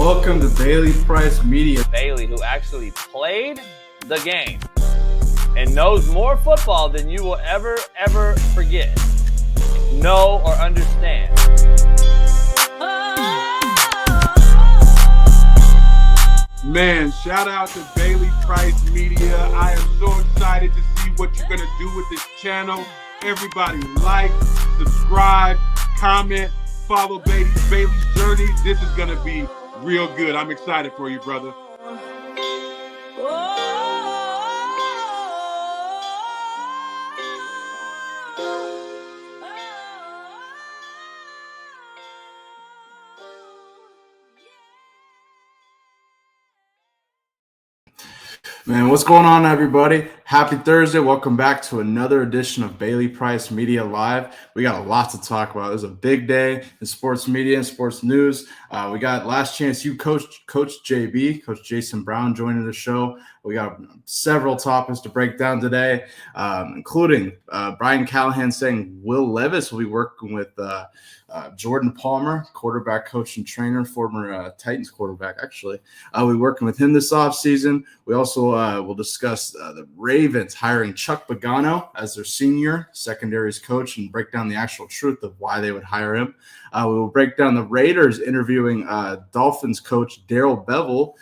Welcome to Bailey Price Media. Bailey, who actually played the game and knows more football than you will ever forget, know, or understand. Man, shout out to Bailey Price Media. I am so excited to see what you're going to do with this channel. Everybody like, subscribe, comment, follow Bailey's journey. This is going to be real good. I'm excited for you, brother. Man, what's going on, everybody? Happy Thursday. Welcome back to another edition of Bailey Price Media Live. We got a lot to talk about. It was a big day in sports media and sports news. We got Last Chance U Coach JB, Coach Jason Brown joining the show. We got several topics to break down today, including Brian Callahan saying Will Levis will be working with Jordan Palmer, quarterback coach and trainer, former Titans quarterback, actually. We'll be working with him this offseason. We also will discuss the Ravens hiring Chuck Pagano as their senior secondaries coach and break down the actual truth of why they would hire him. We will break down the Raiders interviewing Dolphins coach Darrell Bevell.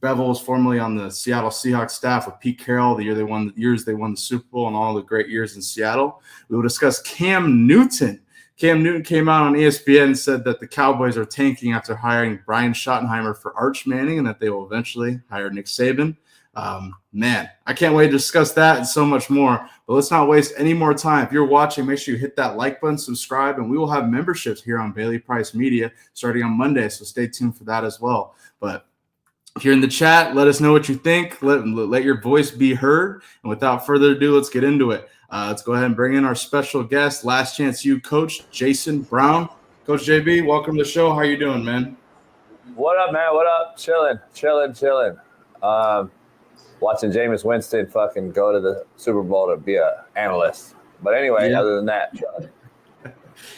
Bevell was formerly on the Seattle Seahawks staff with Pete Carroll the years they won the Super Bowl and all the great years in Seattle. We will discuss Cam Newton. Cam Newton came out on ESPN and said that the Cowboys are tanking after hiring Brian Schottenheimer for Arch Manning and that they will eventually hire Nick Saban. Man, I can't wait to discuss that and so much more. But let's not waste any more time. If you're watching, make sure you hit that like button, subscribe, and we will have memberships here on Bailey Price Media starting on Monday, so stay tuned for that as well. But if you're in the chat, let us know what you think. Let your voice be heard. And without further ado, let's get into it. Let's go ahead and bring in our special guest, Last Chance U Coach Jason Brown. Coach JB, welcome to the show. How you doing, man? What up, man? What up? Chilling. Watching Jameis Winston fucking go to the Super Bowl to be an analyst. But anyway, yeah. Other than that, chilling.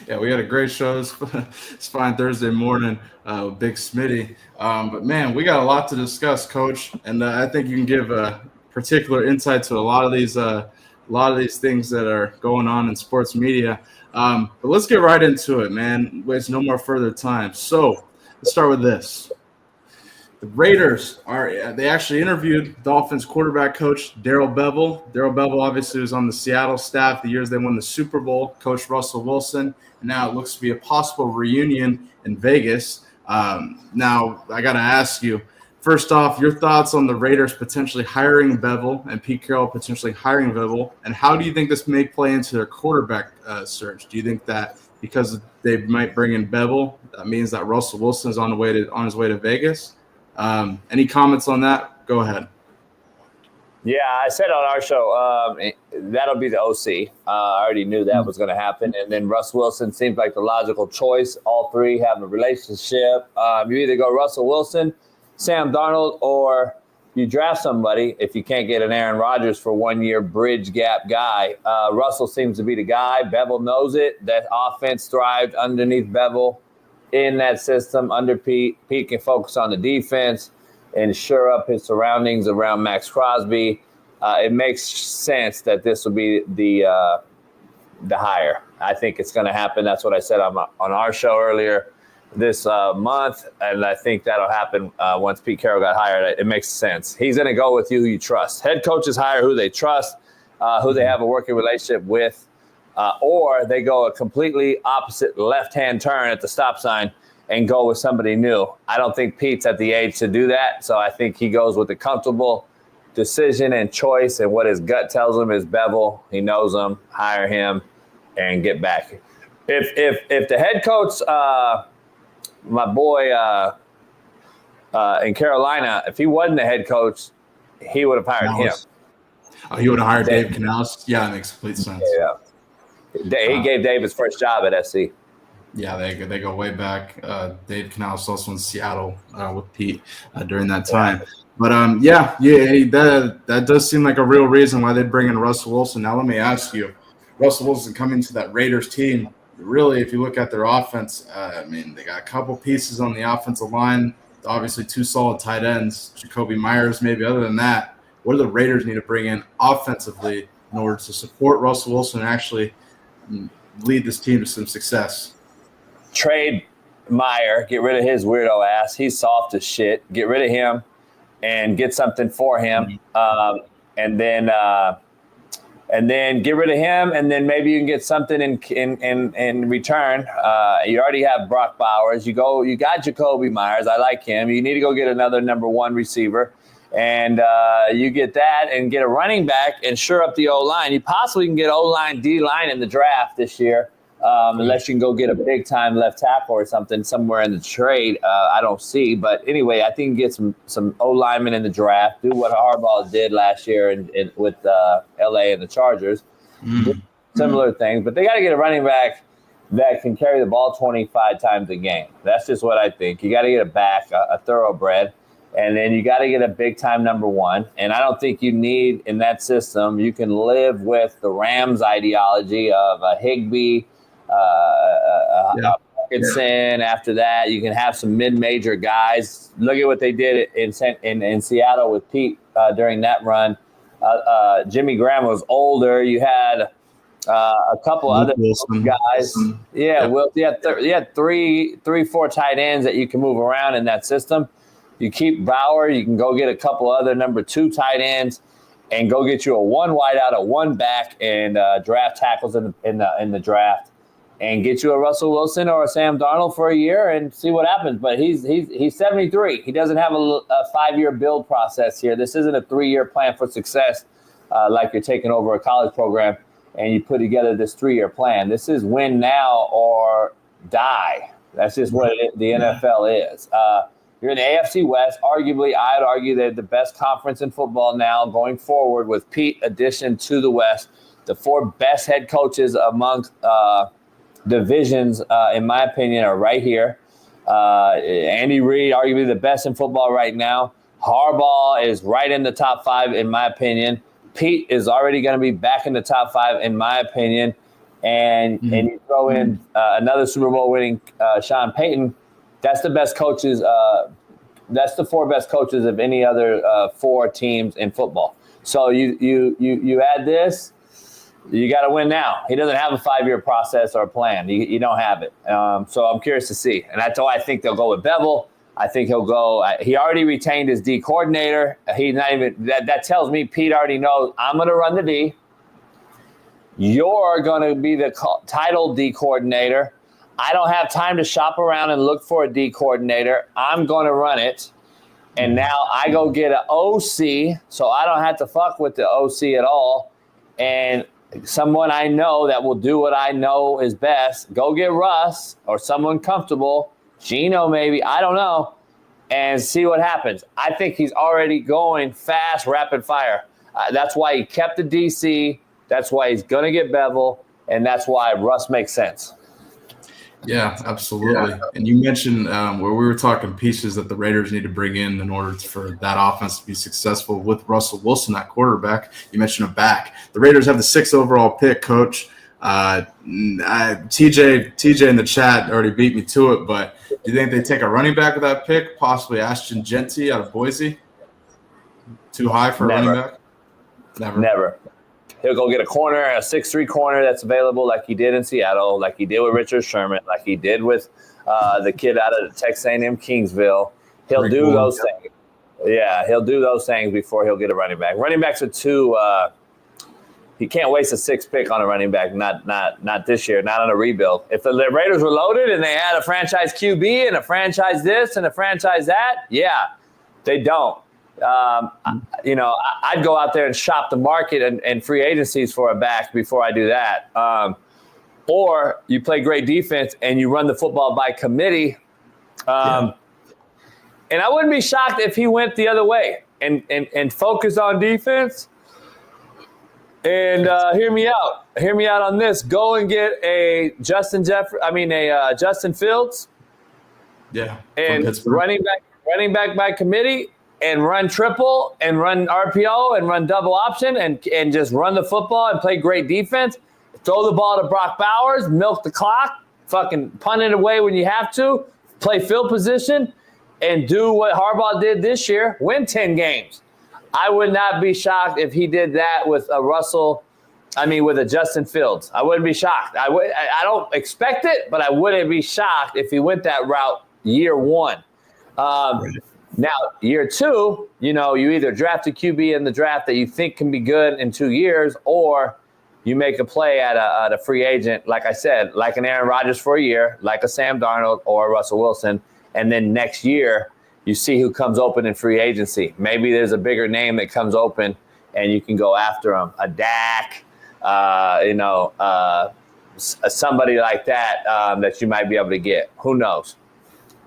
Yeah, we had a great show. It's fine Thursday morning, Big Smitty. But, man, we got a lot to discuss, Coach. And I think you can give a particular insight to a lot of these things that are going on in sports media. But let's get right into it, man. Waste no more further time. So let's start with this. The Raiders they actually interviewed Dolphins quarterback coach Darrell Bevell. Darrell Bevell obviously was on the Seattle staff the years they won the Super Bowl, Coach Russell Wilson, and now it looks to be a possible reunion in Vegas. Now, I got to ask you, first off, your thoughts on the Raiders potentially hiring Bevell and Pete Carroll potentially hiring Bevell, and how do you think this may play into their quarterback search? Do you think that because they might bring in Bevell, that means that Russell Wilson is on his way to Vegas? Any comments on that? Go ahead. Yeah, I said on our show, that'll be the OC. I already knew that was going to happen. And then Russ Wilson seems like the logical choice. All three have a relationship. You either go Russell Wilson, Sam Darnold, or you draft somebody if you can't get an Aaron Rodgers for 1 year bridge gap guy. Russell seems to be the guy. Bevell knows it. That offense thrived underneath Bevell. In that system under Pete. Pete can focus on the defense and shore up his surroundings around Max Crosby. It makes sense that this will be the hire. I think it's going to happen. That's what I said on our show earlier this month, and I think that'll happen once Pete Carroll got hired. It makes sense. He's going to go with you who you trust. Head coaches hire who they trust, who they have a working relationship with. Or they go a completely opposite left-hand turn at the stop sign and go with somebody new. I don't think Pete's at the age to do that, so I think he goes with the comfortable decision and choice, and what his gut tells him is Bevell. He knows him, hire him, and get back. If the head coach, my boy in Carolina, if he wasn't the head coach, he would have hired him. Oh, he would have hired Dave Canales? Yeah, that makes complete sense. Yeah. He gave Dave his first job at SC. Yeah, they go way back. Dave Canales also in Seattle with Pete during that time. But that does seem like a real reason why they'd bring in Russell Wilson. Now let me ask you, Russell Wilson coming to that Raiders team, really, if you look at their offense, they got a couple pieces on the offensive line obviously 2 solid tight ends, Jacoby Myers maybe. Other than that, what do the Raiders need to bring in offensively in order to support Russell Wilson and actually lead this team to some success? Trade Meyer, get rid of his weirdo ass. He's soft as shit. Get rid of him and get something for him. And then get rid of him, and then maybe you can get something in return. You already have Brock Bowers. You got Jacoby Myers. I like him. You need to go get another number 1 receiver, and you get that and get a running back and shore up the O-line. You possibly can get O-line, D-line in the draft this year, unless you can go get a big-time left tackle or something somewhere in the trade. I don't see. But anyway, I think you get some O-linemen in the draft. Do what Harbaugh did last year with L.A. and the Chargers. Similar things. But they got to get a running back that can carry the ball 25 times a game. That's just what I think. You got to get a back, a thoroughbred. And then you got to get a big-time number 1. And I don't think you need, in that system, you can live with the Rams ideology of a Higbee, Hawkinson. After that, you can have some mid-major guys. Look at what they did in Seattle with Pete during that run. Jimmy Graham was older. You had a couple other guys. Well, you had three, 4 tight ends that you can move around in that system. You keep Bauer. You can go get a couple other number 2 tight ends and go get you a 1 wide out, a 1 back, and draft tackles in the draft. And get you a Russell Wilson or a Sam Darnold for a year and see what happens. But he's 73. He doesn't have a 5-year build process here. This isn't a 3-year plan for success like you're taking over a college program and you put together this 3-year plan. This is win now or die. That's just what the NFL is. You're in the AFC West. Arguably, I'd argue they're the best conference in football now going forward with Pete addition to the West. The 4 best head coaches among divisions, in my opinion, are right here. Andy Reid, arguably the best in football right now. Harbaugh is right in the top 5, in my opinion. Pete is already going to be back in the top 5, in my opinion. And you throw in another Super Bowl winning Sean Payton. That's the best coaches. That's the 4 best coaches of any other 4 teams in football. So you add this. You got to win now. He doesn't have a 5-year process or a plan. You don't have it. So I'm curious to see. And that's why I think they'll go with Bevel. I think he'll go. He already retained his D coordinator. He's not even. That tells me Pete already knows I'm going to run the D. You're going to be the title D coordinator. I don't have time to shop around and look for a D coordinator. I'm going to run it. And now I go get an OC, so I don't have to fuck with the OC at all. And someone I know that will do what I know is best. Go get Russ or someone comfortable, Gino maybe, I don't know, and see what happens. I think he's already going fast, rapid fire. That's why he kept the DC. That's why he's going to get Bevel, and that's why Russ makes sense. Yeah, absolutely. Yeah. And you mentioned where we were talking pieces that the Raiders need to bring in order for that offense to be successful with Russell Wilson, that quarterback. You mentioned a back. The Raiders have the 6th overall pick, Coach. TJ in the chat already beat me to it, but do you think they take a running back with that pick, possibly Ashton Genty out of Boise? Too high for a running back? Never. He'll go get a corner, a 6'3" corner that's available like he did in Seattle, like he did with Richard Sherman, like he did with the kid out of Texas A&M Kingsville. He'll do those things. Yeah, he'll do those things before he'll get a running back. Running backs are too he can't waste a 6th pick on a running back, not this year, not on a rebuild. If the Raiders were loaded and they had a franchise QB and a franchise this and a franchise that, yeah, they don't. I'd go out there and shop the market and free agencies for a back before I do that. Or you play great defense and you run the football by committee. And I wouldn't be shocked if he went the other way and focused on defense. And hear me out on this. Go and get a Justin Fields. Yeah. And running back by committee. And run triple and run RPO and run double option and just run the football and play great defense. Throw the ball to Brock Bowers, milk the clock, fucking punt it away when you have to, play field position, and do what Harbaugh did this year, win 10 games. I would not be shocked if he did that with with a Justin Fields. I wouldn't be shocked. I don't expect it, but I wouldn't be shocked if he went that route year one. Now, year two, you either draft a QB in the draft that you think can be good in 2 years, or you make a play at a free agent, like I said, like an Aaron Rodgers for a year, like a Sam Darnold or a Russell Wilson, and then next year you see who comes open in free agency. Maybe there's a bigger name that comes open, and you can go after him. A Dak, somebody like that that you might be able to get. Who knows?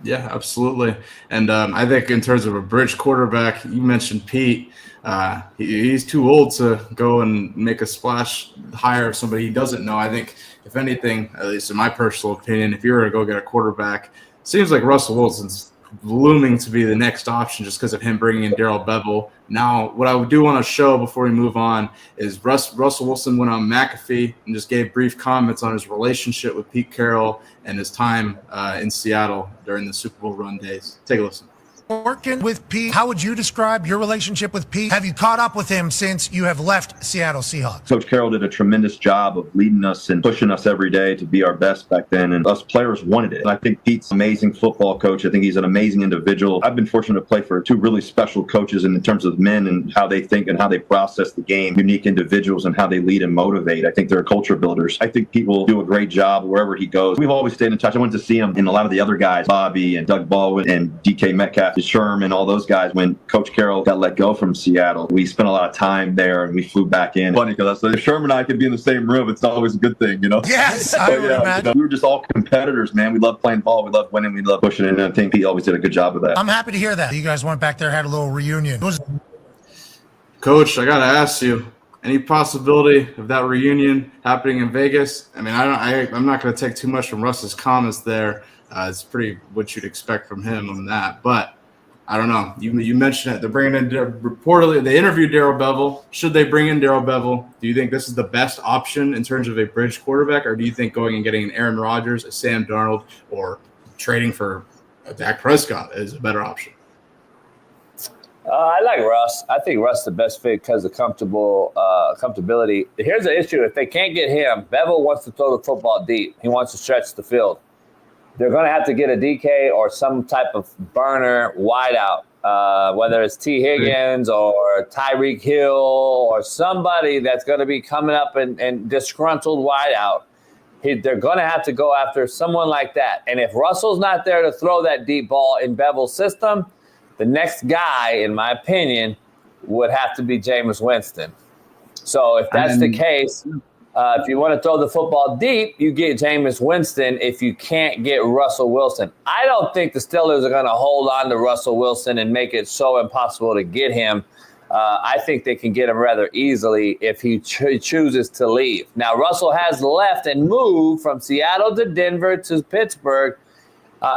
Yeah, absolutely. And I think in terms of a bridge quarterback, you mentioned Pete. He's too old to go and make a splash hire of somebody he doesn't know. I think, if anything, at least in my personal opinion, if you were to go get a quarterback, it seems like Russell Wilson's looming to be the next option just because of him bringing in Darrell Bevell. Now, what I do want to show before we move on is Russell Wilson went on McAfee and just gave brief comments on his relationship with Pete Carroll and his time in Seattle during the Super Bowl run days. Take a listen. Working with Pete, how would you describe your relationship with Pete? Have you caught up with him since you have left Seattle Seahawks? Coach Carroll did a tremendous job of leading us and pushing us every day to be our best back then, and us players wanted it. And I think Pete's an amazing football coach. I think he's an amazing individual. I've been fortunate to play for two really special coaches in terms of men and how they think and how they process the game, unique individuals and how they lead and motivate. I think they're culture builders. I think Pete will do a great job wherever he goes. We've always stayed in touch. I went to see him and a lot of the other guys, Bobby and Doug Baldwin and DK Metcalf, Sherman, all those guys. When Coach Carroll got let go from Seattle, we spent a lot of time there and we flew back in. Funny because if Sherman and I could be in the same room, it's always a good thing, Yes, I would imagine. We were just all competitors, man. We love playing ball. We love winning. We love pushing it. And I think Pete always did a good job of that. I'm happy to hear that. You guys went back there, had a little reunion. Coach, I got to ask you, any possibility of that reunion happening in Vegas? I mean, I'm not going to take too much from Russ's comments there. It's pretty what you'd expect from him on that. But I don't know. You mentioned it. They're bringing in reportedly. They interviewed Darrell Bevell. Should they bring in Darrell Bevell? Do you think this is the best option in terms of a bridge quarterback, or do you think going and getting an Aaron Rodgers, a Sam Darnold, or trading for a Dak Prescott is a better option? I like Russ. I think Russ is the best fit because of comfortability. Here's the issue. If they can't get him, Bevell wants to throw the football deep. He wants to stretch the field. They're going to have to get a DK or some type of burner wideout, whether it's T. Higgins or Tyreek Hill or somebody that's going to be coming up and disgruntled wideout. They're going to have to go after someone like that. And if Russell's not there to throw that deep ball in Bevell's system, the next guy, in my opinion, would have to be Jameis Winston. So if that's the case, if you want to throw the football deep, you get Jameis Winston if you can't get Russell Wilson. I don't think the Steelers are going to hold on to Russell Wilson and make it so impossible to get him. I think they can get him rather easily if he chooses to leave. Now, Russell has left and moved from Seattle to Denver to Pittsburgh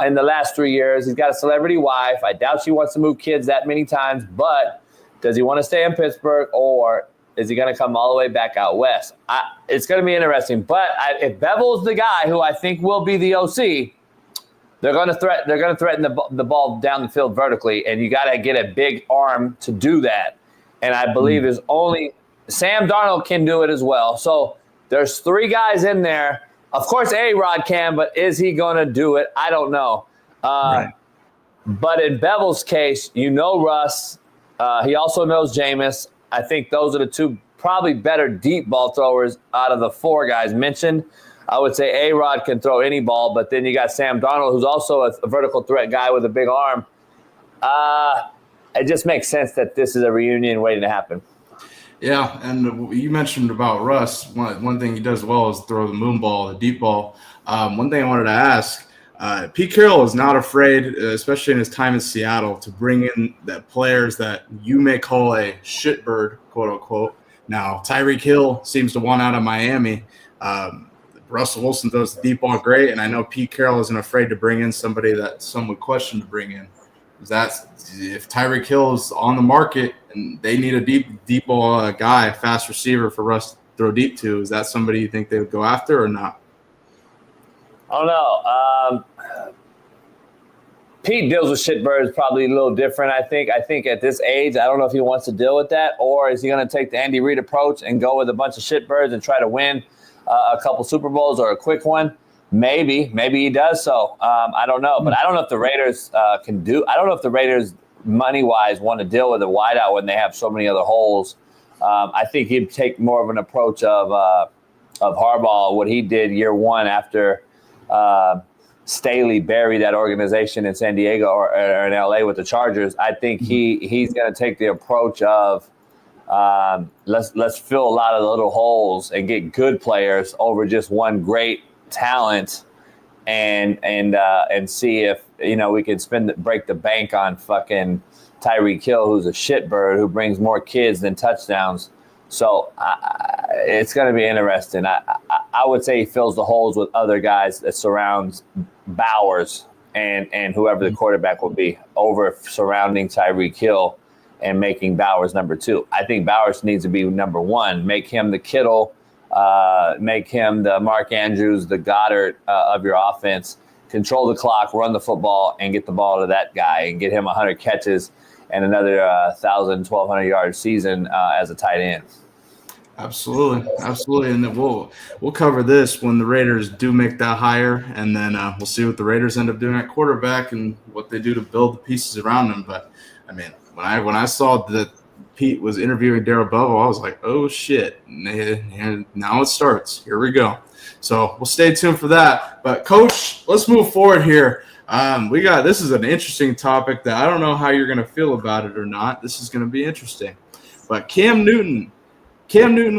in the last 3 years. He's got a celebrity wife. I doubt she wants to move kids that many times, but does he want to stay in Pittsburgh, or is he going to come all the way back out west? It's going to be interesting. But if Bevell's the guy who I think will be the OC, they're going to threaten the ball down the field vertically, and you got to get a big arm to do that. And I believe there's only Sam Darnold can do it as well. So there's 3 guys in there. Of course, A-Rod can, but is he going to do it? I don't know. Right. But in Bevell's case, Russ. He also knows Jameis. I think those are the 2 probably better deep ball throwers out of the 4 guys mentioned. I would say A-Rod can throw any ball, but then you got Sam Darnold, who's also a vertical threat guy with a big arm. It just makes sense that this is a reunion waiting to happen. Yeah, and you mentioned about Russ. One thing he does well is throw the moon ball, the deep ball. One thing I wanted to ask, Pete Carroll is not afraid, especially in his time in Seattle, to bring in the players that you may call a shitbird, quote unquote. Now, Tyreek Hill seems to want out of Miami. Russell Wilson throws the deep ball great, and I know Pete Carroll isn't afraid to bring in somebody that some would question to bring in. If Tyreek Hill is on the market and they need a deep ball guy, fast receiver for Russ to throw deep to, is that somebody you think they would go after or not? I don't know. Pete deals with shitbirds probably a little different, I think. I think at this age, I don't know if he wants to deal with that, or is he going to take the Andy Reid approach and go with a bunch of shitbirds and try to win a couple Super Bowls or a quick one? Maybe he does so. I don't know. But I don't know if the Raiders I don't know if the Raiders money-wise want to deal with a wideout when they have so many other holes. I think he'd take more of an approach of Harbaugh, what he did year one after Staley buried that organization in San Diego or in LA with the Chargers. I think he's going to take the approach of let's fill a lot of the little holes and get good players over just one great talent, and see if we can break the bank on fucking Tyreek Hill, who's a shitbird who brings more kids than touchdowns. So it's going to be interesting. I would say he fills the holes with other guys that surrounds Bowers and whoever the quarterback will be over surrounding Tyreek Hill and making Bowers number 2. I think Bowers needs to be number 1. Make him the Kittle, make him the Mark Andrews, the Goddard of your offense. Control the clock, run the football, and get the ball to that guy and get him 100 catches and another 1,000, 1,200 yard season as a tight end. Absolutely, and then we'll cover this when the Raiders do make that hire, and then we'll see what the Raiders end up doing at quarterback and what they do to build the pieces around them. But I mean, when I saw that Pete was interviewing Darrell Bevell, I was like, oh shit! And now it starts. Here we go. So we'll stay tuned for that. But Coach, let's move forward here. This is an interesting topic that I don't know how you're going to feel about it or not. This is going to be interesting. But Cam Newton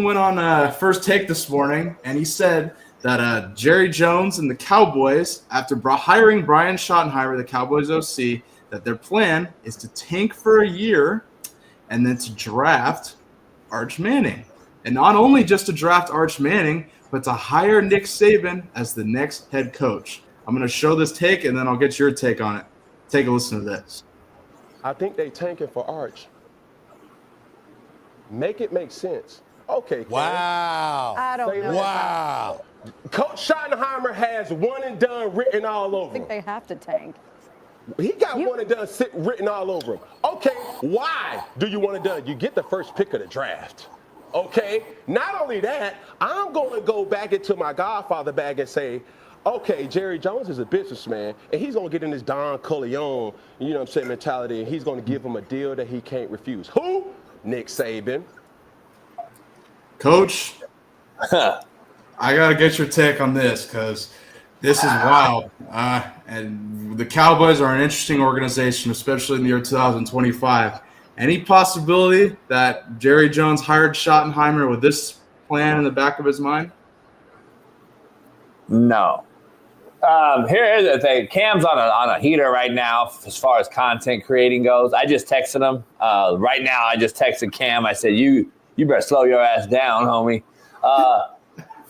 went on First Take this morning, and he said that Jerry Jones and the Cowboys, after hiring Brian Schottenheimer, the Cowboys OC, that their plan is to tank for a year and then to draft Arch Manning. And not only just to draft Arch Manning, but to hire Nick Saban as the next head coach. I'm going to show this take, and then I'll get your take on it. Take a listen to this. I think they tanking for Arch. Make it make sense. Okay, Cam. Wow. I don't know. Wow. Coach Schottenheimer has one and done written all over I think him. they have to tank. He got one and done written all over him. Okay, why do you want it done? You get the first pick of the draft. Okay, not only that, I'm going to go back into my Godfather bag and say, okay, Jerry Jones is a businessman, and he's going to get in this Don Corleone, mentality, and he's going to give him a deal that he can't refuse. Who? Nick Saban. Coach, I got to get your take on this because this is wild. And the Cowboys are an interesting organization, especially in the year 2025. Any possibility that Jerry Jones hired Schottenheimer with this plan in the back of his mind? No. Here's the thing. Cam's on a heater right now as far as content creating goes. I just texted him. Right now, I just texted Cam. I said, you better slow your ass down, homie.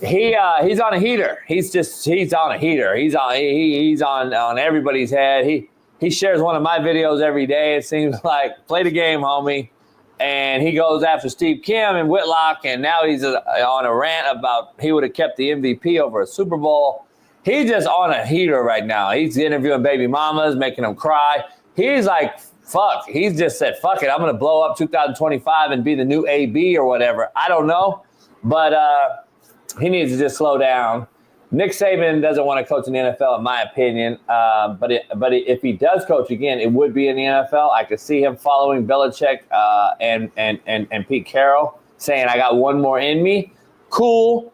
He's on a heater. He's on a heater. He's on everybody's head. He shares one of my videos every day. It seems like play the game, homie. And he goes after Steve Kim and Whitlock, and now he's on a rant about he would have kept the MVP over a Super Bowl. He's just on a heater right now. He's interviewing baby mamas, making them cry. He's like, fuck. He's just said, fuck it. I'm going to blow up 2025 and be the new AB or whatever. I don't know. But he needs to just slow down. Nick Saban doesn't want to coach in the NFL, in my opinion. But if he does coach again, it would be in the NFL. I could see him following Belichick and Pete Carroll, saying, I got one more in me. Cool.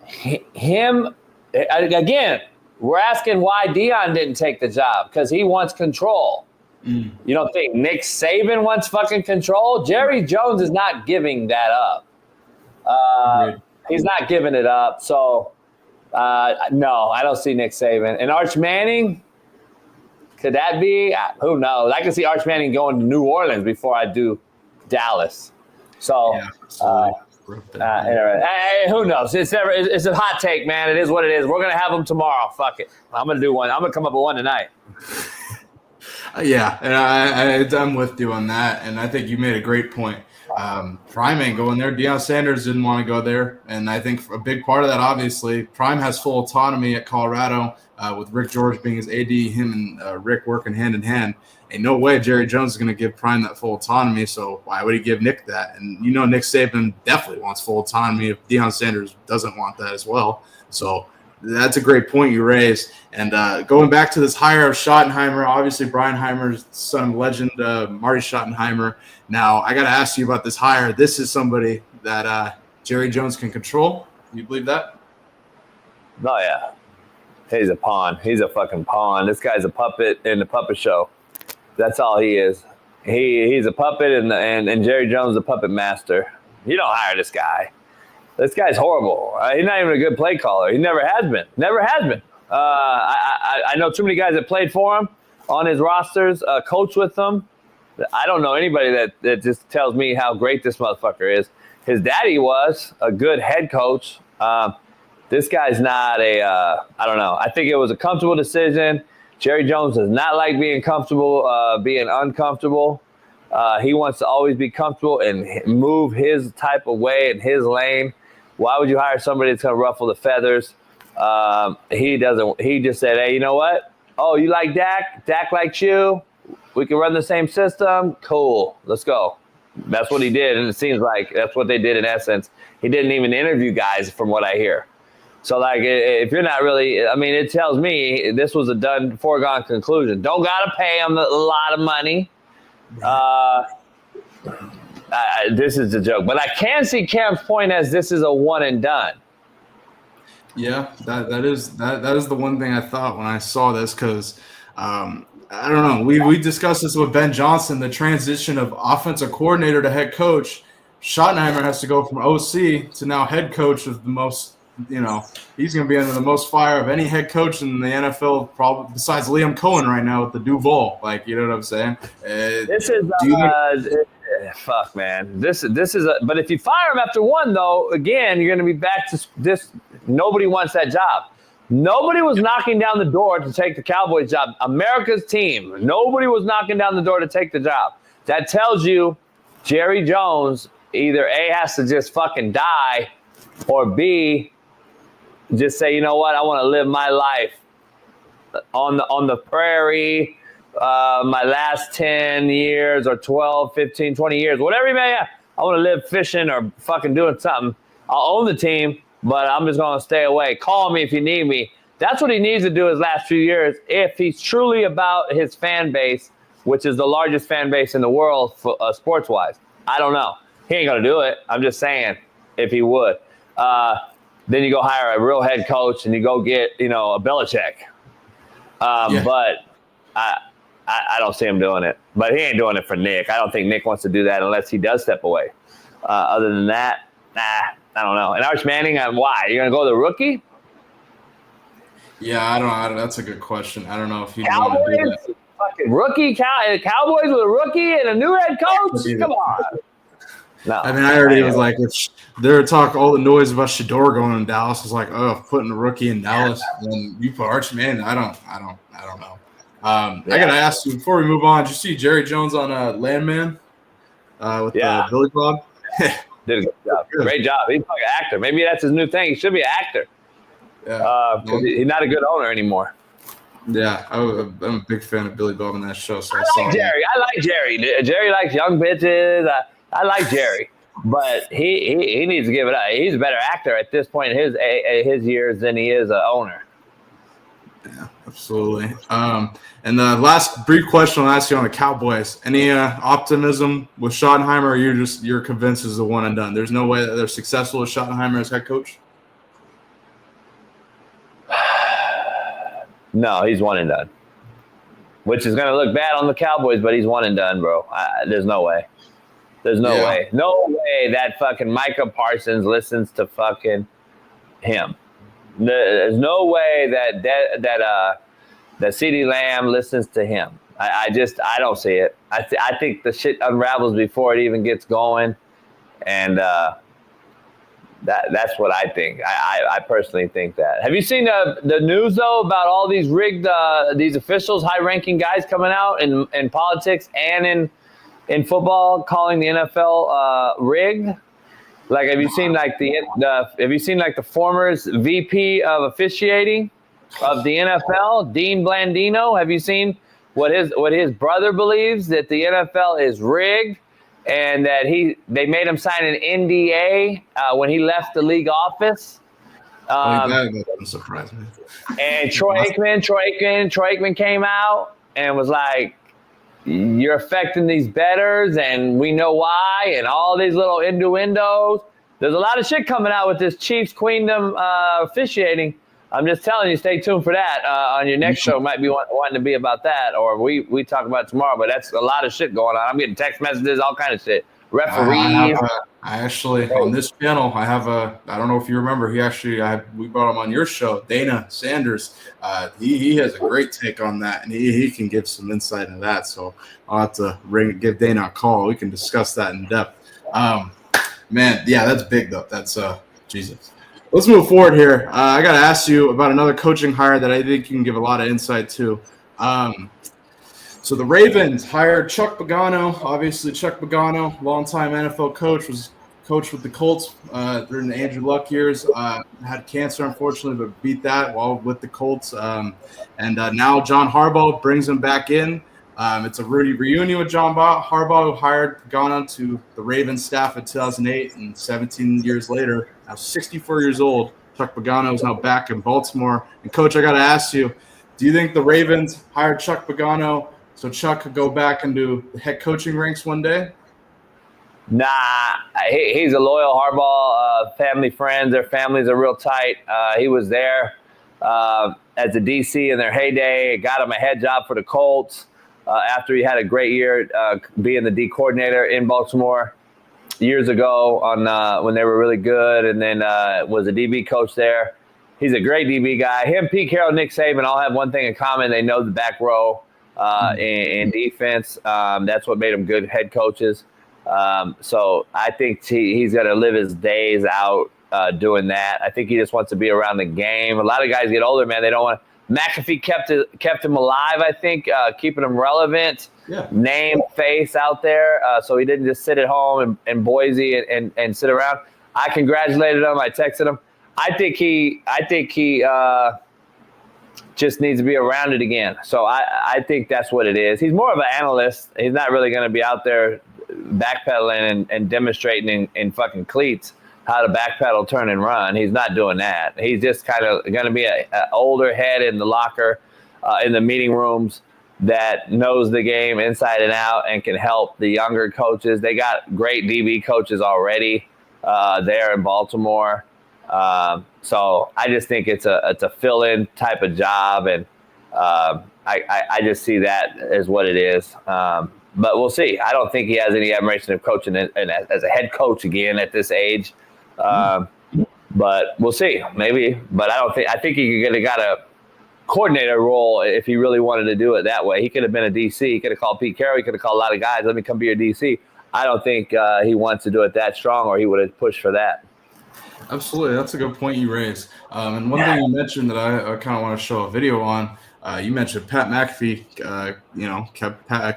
Him, again, we're asking why Dion didn't take the job, because he wants control. You don't think Nick Saban wants fucking control? Jerry Jones is not giving that up. He's not giving it up. So, no, I don't see Nick Saban. And Arch Manning, could that be? Who knows? I can see Arch Manning going to New Orleans before I do Dallas. So, anyway, who knows? It's a hot take, man. It is what it is. We're going to have them tomorrow. Fuck it. I'm going to do one. I'm going to come up with one tonight. Yeah, and I'm with you on that. And I think you made a great point. Prime ain't going there. Deion Sanders didn't want to go there. And I think a big part of that, obviously, Prime has full autonomy at Colorado with Rick George being his AD, him and Rick working hand in hand. Ain't no way Jerry Jones is going to give Prime that full autonomy, so why would he give Nick that? And Nick Saban definitely wants full autonomy if Deion Sanders doesn't want that as well. So that's a great point you raised. And going back to this hire of Schottenheimer, obviously Brian Heimer's son of legend, Marty Schottenheimer. Now, I got to ask you about this hire. This is somebody that Jerry Jones can control. You believe that? Oh, yeah. He's a pawn. He's a fucking pawn. This guy's a puppet in the puppet show. That's all he is. He's a puppet, and Jerry Jones is a puppet master. You don't hire this guy. This guy's horrible. He's not even a good play caller. He never has been. Never has been. I know too many guys that played for him on his rosters, coached with him. I don't know anybody that just tells me how great this motherfucker is. His daddy was a good head coach. This guy's not I don't know. I think it was a comfortable decision. Jerry Jones does not like being comfortable, being uncomfortable. He wants to always be comfortable and move his type of way in his lane. Why would you hire somebody that's going to ruffle the feathers? He doesn't. He just said, hey, you know what? Oh, you like Dak? Dak likes you. We can run the same system. Cool. Let's go. That's what he did, and it seems like that's what they did in essence. He didn't even interview guys from what I hear. So, like, if you're not really – I mean, it tells me this was a done, foregone conclusion. Don't got to pay him a lot of money. This is a joke. But I can see Cam's point as this is a one and done. Yeah, that is the one thing I thought when I saw this because I don't know. We discussed this with Ben Johnson, the transition of offensive coordinator to head coach. Schottenheimer has to go from OC to now head coach of the most – he's going to be under the most fire of any head coach in the NFL, probably besides Liam Cohen right now with the Duval. Like, you know what I'm saying? This is fuck, man. This is but if you fire him after one, though, again, you're going to be back to this. Nobody wants that job. Nobody was knocking down the door to take the Cowboys job. America's team. Nobody was knocking down the door to take the job. That tells you Jerry Jones either A, has to just fucking die, or B, just say, you know what, I want to live my life on the prairie, my last 10 years or 12, 15, 20 years, whatever you may have. I want to live fishing or fucking doing something. I'll own the team, but I'm just going to stay away. Call me if you need me. That's what he needs to do his last few years if he's truly about his fan base, which is the largest fan base in the world for, sports-wise. I don't know. He ain't going to do it. I'm just saying if he would. Then you go hire a real head coach and you go get, a Belichick. But I don't see him doing it. But he ain't doing it for Nick. I don't think Nick wants to do that unless he does step away. Other than that, I don't know. And Arch Manning, why? You're going to go the rookie? Yeah, I don't know. That's a good question. I don't know if he'd Cowboys? want to do that. Fucking rookie? Cowboys with a rookie and a new head coach? Come on. No. I mean, I already was like, they were talking all the noise about Shador going in Dallas. I was like, oh, putting a rookie in Dallas, and you put Arch Manning. I don't know. I gotta ask you before we move on. Did you see Jerry Jones on Landman with Billy Bob? Did a good job. Great job. He's like an actor. Maybe that's his new thing. He should be an actor. Yeah. He's not a good owner anymore. Yeah, I'm a big fan of Billy Bob in that show. So I like Jerry. Jerry likes young bitches. I like Jerry, but he needs to give it up. He's a better actor at this point in his years than he is an owner. Yeah, absolutely. And the last brief question I'll ask you on the Cowboys: any optimism with Schottenheimer, or you're convinced it's a one and done? There's no way that they're successful with Schottenheimer as head coach. No, he's one and done, which is going to look bad on the Cowboys, but he's one and done, bro. There's no way. There's no way. No way that fucking Micah Parsons listens to fucking him. There's no way that CeeDee Lamb listens to him. I don't see it. I think the shit unravels before it even gets going, and that's what I think. I personally think that. Have you seen the news though about all these rigged these officials, high-ranking guys coming out in politics and in in football calling the NFL rigged? Like, have you seen like the former VP of officiating of the NFL, Dean Blandino? Have you seen what his brother believes, that the NFL is rigged, and that they made him sign an NDA when he left the league office? That doesn't surprise me. And Troy Aikman came out and was like, "You're affecting these bettors, and we know why," and all these little innuendos. There's a lot of shit coming out with this Chiefs Queendom officiating. I'm just telling you, stay tuned for that. On your next show, might be wanting to be about that, or we talk about it tomorrow. But that's a lot of shit going on. I'm getting text messages, all kind of shit. Referees. I actually, on this channel, I have I don't know if you remember, we brought him on your show, Dana Sanders. He has a great take on that, and he can give some insight into that. So I'll have to give Dana a call. We can discuss that in depth. Man, yeah, that's big though. That's Jesus. Let's move forward here. I got to ask you about another coaching hire that I think you can give a lot of insight to. So the Ravens hired Chuck Pagano. Obviously, Chuck Pagano, longtime NFL coach, was coached with the Colts during the Andrew Luck years. Had cancer, unfortunately, but beat that while with the Colts. And now John Harbaugh brings him back in. It's a reunion with John Harbaugh, who hired Pagano to the Ravens staff in 2008, and 17 years later, now 64 years old, Chuck Pagano is now back in Baltimore. And, Coach, I got to ask you, do you think the Ravens hired Chuck Pagano so Chuck could go back into the head coaching ranks one day? Nah, he's a loyal Harbaugh family friend. Their families are real tight. He was there as a DC in their heyday. Got him a head job for the Colts after he had a great year being the D coordinator in Baltimore years ago when they were really good, and then was a DB coach there. He's a great DB guy. Him, Pete Carroll, Nick Saban all have one thing in common. They know the back row in defense. That's what made them good head coaches. So I think he's going to live his days out doing that. I think he just wants to be around the game. A lot of guys get older, man. They don't want to. McAfee kept him alive, I think, keeping him relevant, name, face out there. So he didn't just sit at home in Boise and sit around. I congratulated him. I texted him. I think he just needs to be around it again. So I think that's what it is. He's more of an analyst. He's not really going to be out there backpedaling and demonstrating in fucking cleats how to backpedal, turn, and run. He's not doing that. He's just kind of going to be an older head in the locker, in the meeting rooms, that knows the game inside and out and can help the younger coaches. They got great DB coaches already there in Baltimore. So I just think it's a fill-in type of job, and I just see that as what it is. But we'll see. I don't think he has any admiration of coaching as a head coach again at this age. But we'll see, maybe. But I think he could have got a coordinator role if he really wanted to do it that way. He could have been a DC. He could have called Pete Carroll. He could have called a lot of guys. Let me come be your DC. I don't think he wants to do it that strong, or he would have pushed for that. Absolutely. That's a good point you raised. And one thing you mentioned that I kind of want to show a video on, you mentioned Pat McAfee,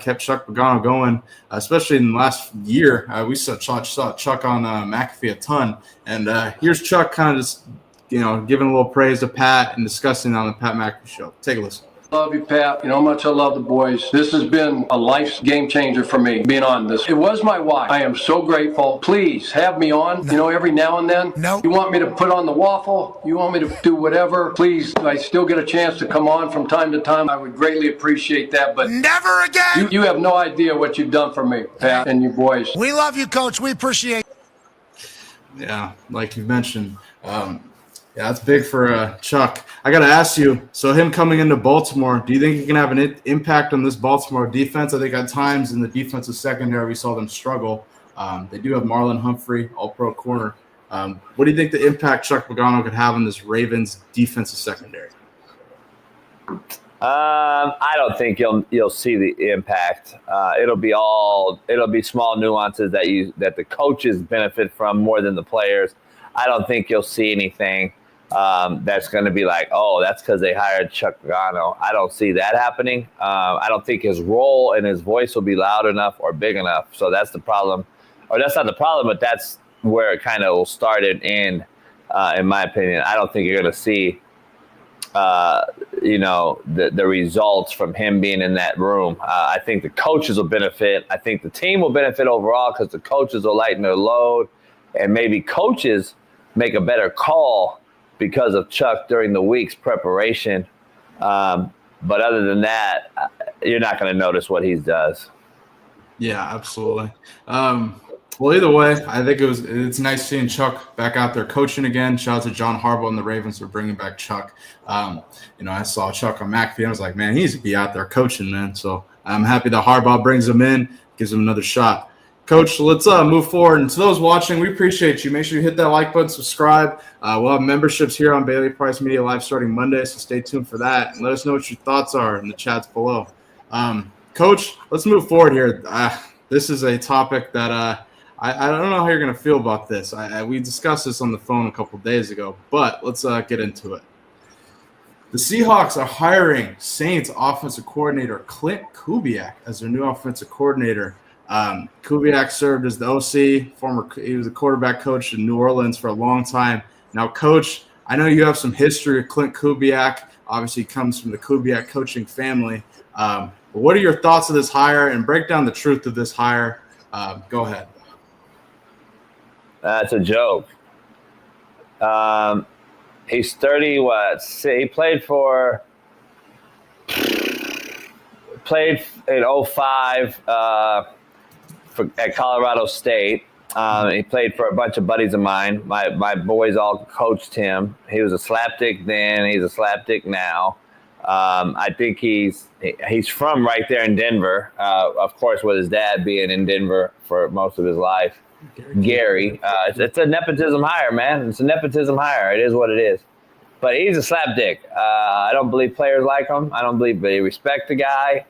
kept Chuck Pagano going, especially in the last year. We saw Chuck on McAfee a ton. And here's Chuck kind of just, giving a little praise to Pat and discussing on the Pat McAfee show. Take a listen. Love you, Pat. You know how much I love the boys. This has been a life game changer for me, being on this. It was my wife. I am so grateful. Please have me on, every now and then. No. You want me to put on the waffle? You want me to do whatever? Please, I still get a chance to come on from time to time. I would greatly appreciate that. But never again. You have no idea what you've done for me, Pat, and you boys. We love you, Coach. We appreciate it. Yeah, like you mentioned. Yeah, that's big for Chuck. I got to ask you, so him coming into Baltimore, do you think he can have an impact on this Baltimore defense? I think at times in the defensive secondary we saw them struggle. They do have Marlon Humphrey, all-pro corner. What do you think the impact Chuck Pagano could have on this Ravens defensive secondary? I don't think you'll see the impact. It'll be small nuances that the coaches benefit from more than the players. I don't think you'll see anything. that's going to be like, oh, that's because they hired Chuck Pagano. I don't see that happening. I don't think his role and his voice will be loud enough or big enough. So that's the problem. Or that's not the problem, but that's where it kind of will start and end, in my opinion. I don't think you're going to see the results from him being in that room. I think the coaches will benefit. I think the team will benefit overall because the coaches will lighten their load, and maybe coaches make a better call because of Chuck during the week's preparation. But other than that, you're not going to notice what he does. Yeah, absolutely. Well, either way, I think it's nice seeing Chuck back out there coaching again. Shout out to John Harbaugh and the Ravens for bringing back Chuck. I saw Chuck on McAfee. I was like, man, he needs to be out there coaching, man. So I'm happy that Harbaugh brings him in, gives him another shot. Coach, let's move forward. And to those watching, we appreciate you. Make sure you hit that like button, subscribe. We'll have memberships here on Bailey Price Media Live starting Monday, so stay tuned for that. And let us know what your thoughts are in the chats below. Coach, let's move forward here. This is a topic that I don't know how you're going to feel about this. We discussed this on the phone a couple days ago, but let's get into it. The Seahawks are hiring Saints offensive coordinator Klint Kubiak as their new offensive coordinator. Kubiak served as the OC. He was a quarterback coach in New Orleans for a long time. Now, Coach, I know you have some history with Klint Kubiak. Obviously, he comes from the Kubiak coaching family. But what are your thoughts of this hire, and break down the truth of this hire? Go ahead. That's a joke. He's 30. He played in 05 at Colorado State. He played for a bunch of buddies of mine. My boys all coached him. He was a slapdick then. He's a slapdick now. I think he's from right there in Denver. Of course, with his dad being in Denver for most of his life. Gary. It's a nepotism hire, man. It's a nepotism hire. It is what it is. But he's a slapdick. I don't believe players like him. I don't believe they respect the guy.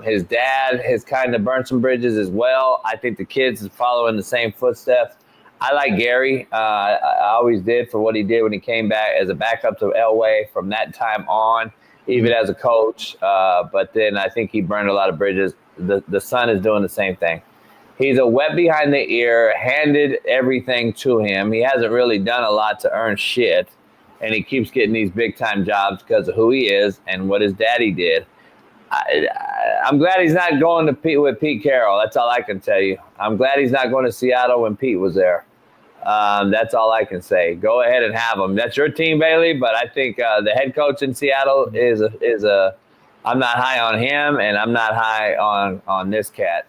His dad has kind of burnt some bridges as well. I think the kids is following the same footsteps. I like Gary. I always did for what he did when he came back as a backup to Elway from that time on, even as a coach. But then I think he burned a lot of bridges. The son is doing the same thing. He's a wet behind the ear, handed everything to him. He hasn't really done a lot to earn shit, and he keeps getting these big-time jobs because of who he is and what his daddy did. I'm glad he's not going to with Pete Carroll. That's all I can tell you. I'm glad he's not going to Seattle when Pete was there. That's all I can say. Go ahead and have him. That's your team, Bailey, but I think the head coach in Seattle is a I'm not high on him, and I'm not high on this cat.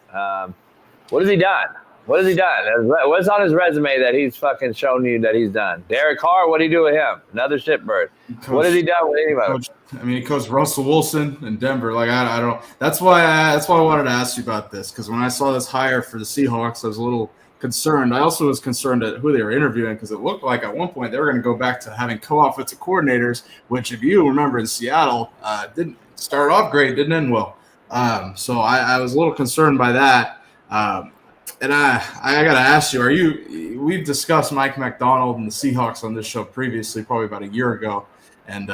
What has he done? What has he done? What's on his resume that he's fucking shown you that he's done? Derek Carr, what did he do with him? Another shitbird. What has he done with anybody? He coached Russell Wilson in Denver. Like I don't. That's why I wanted to ask you about this, because when I saw this hire for the Seahawks, I was a little concerned. I also was concerned at who they were interviewing, because it looked like at one point they were going to go back to having co-offensive coordinators, which, if you remember, in Seattle didn't start off great, didn't end well. So I was a little concerned by that. And I got to ask you, we've discussed Mike McDonald and the Seahawks on this show previously, probably about a year ago. And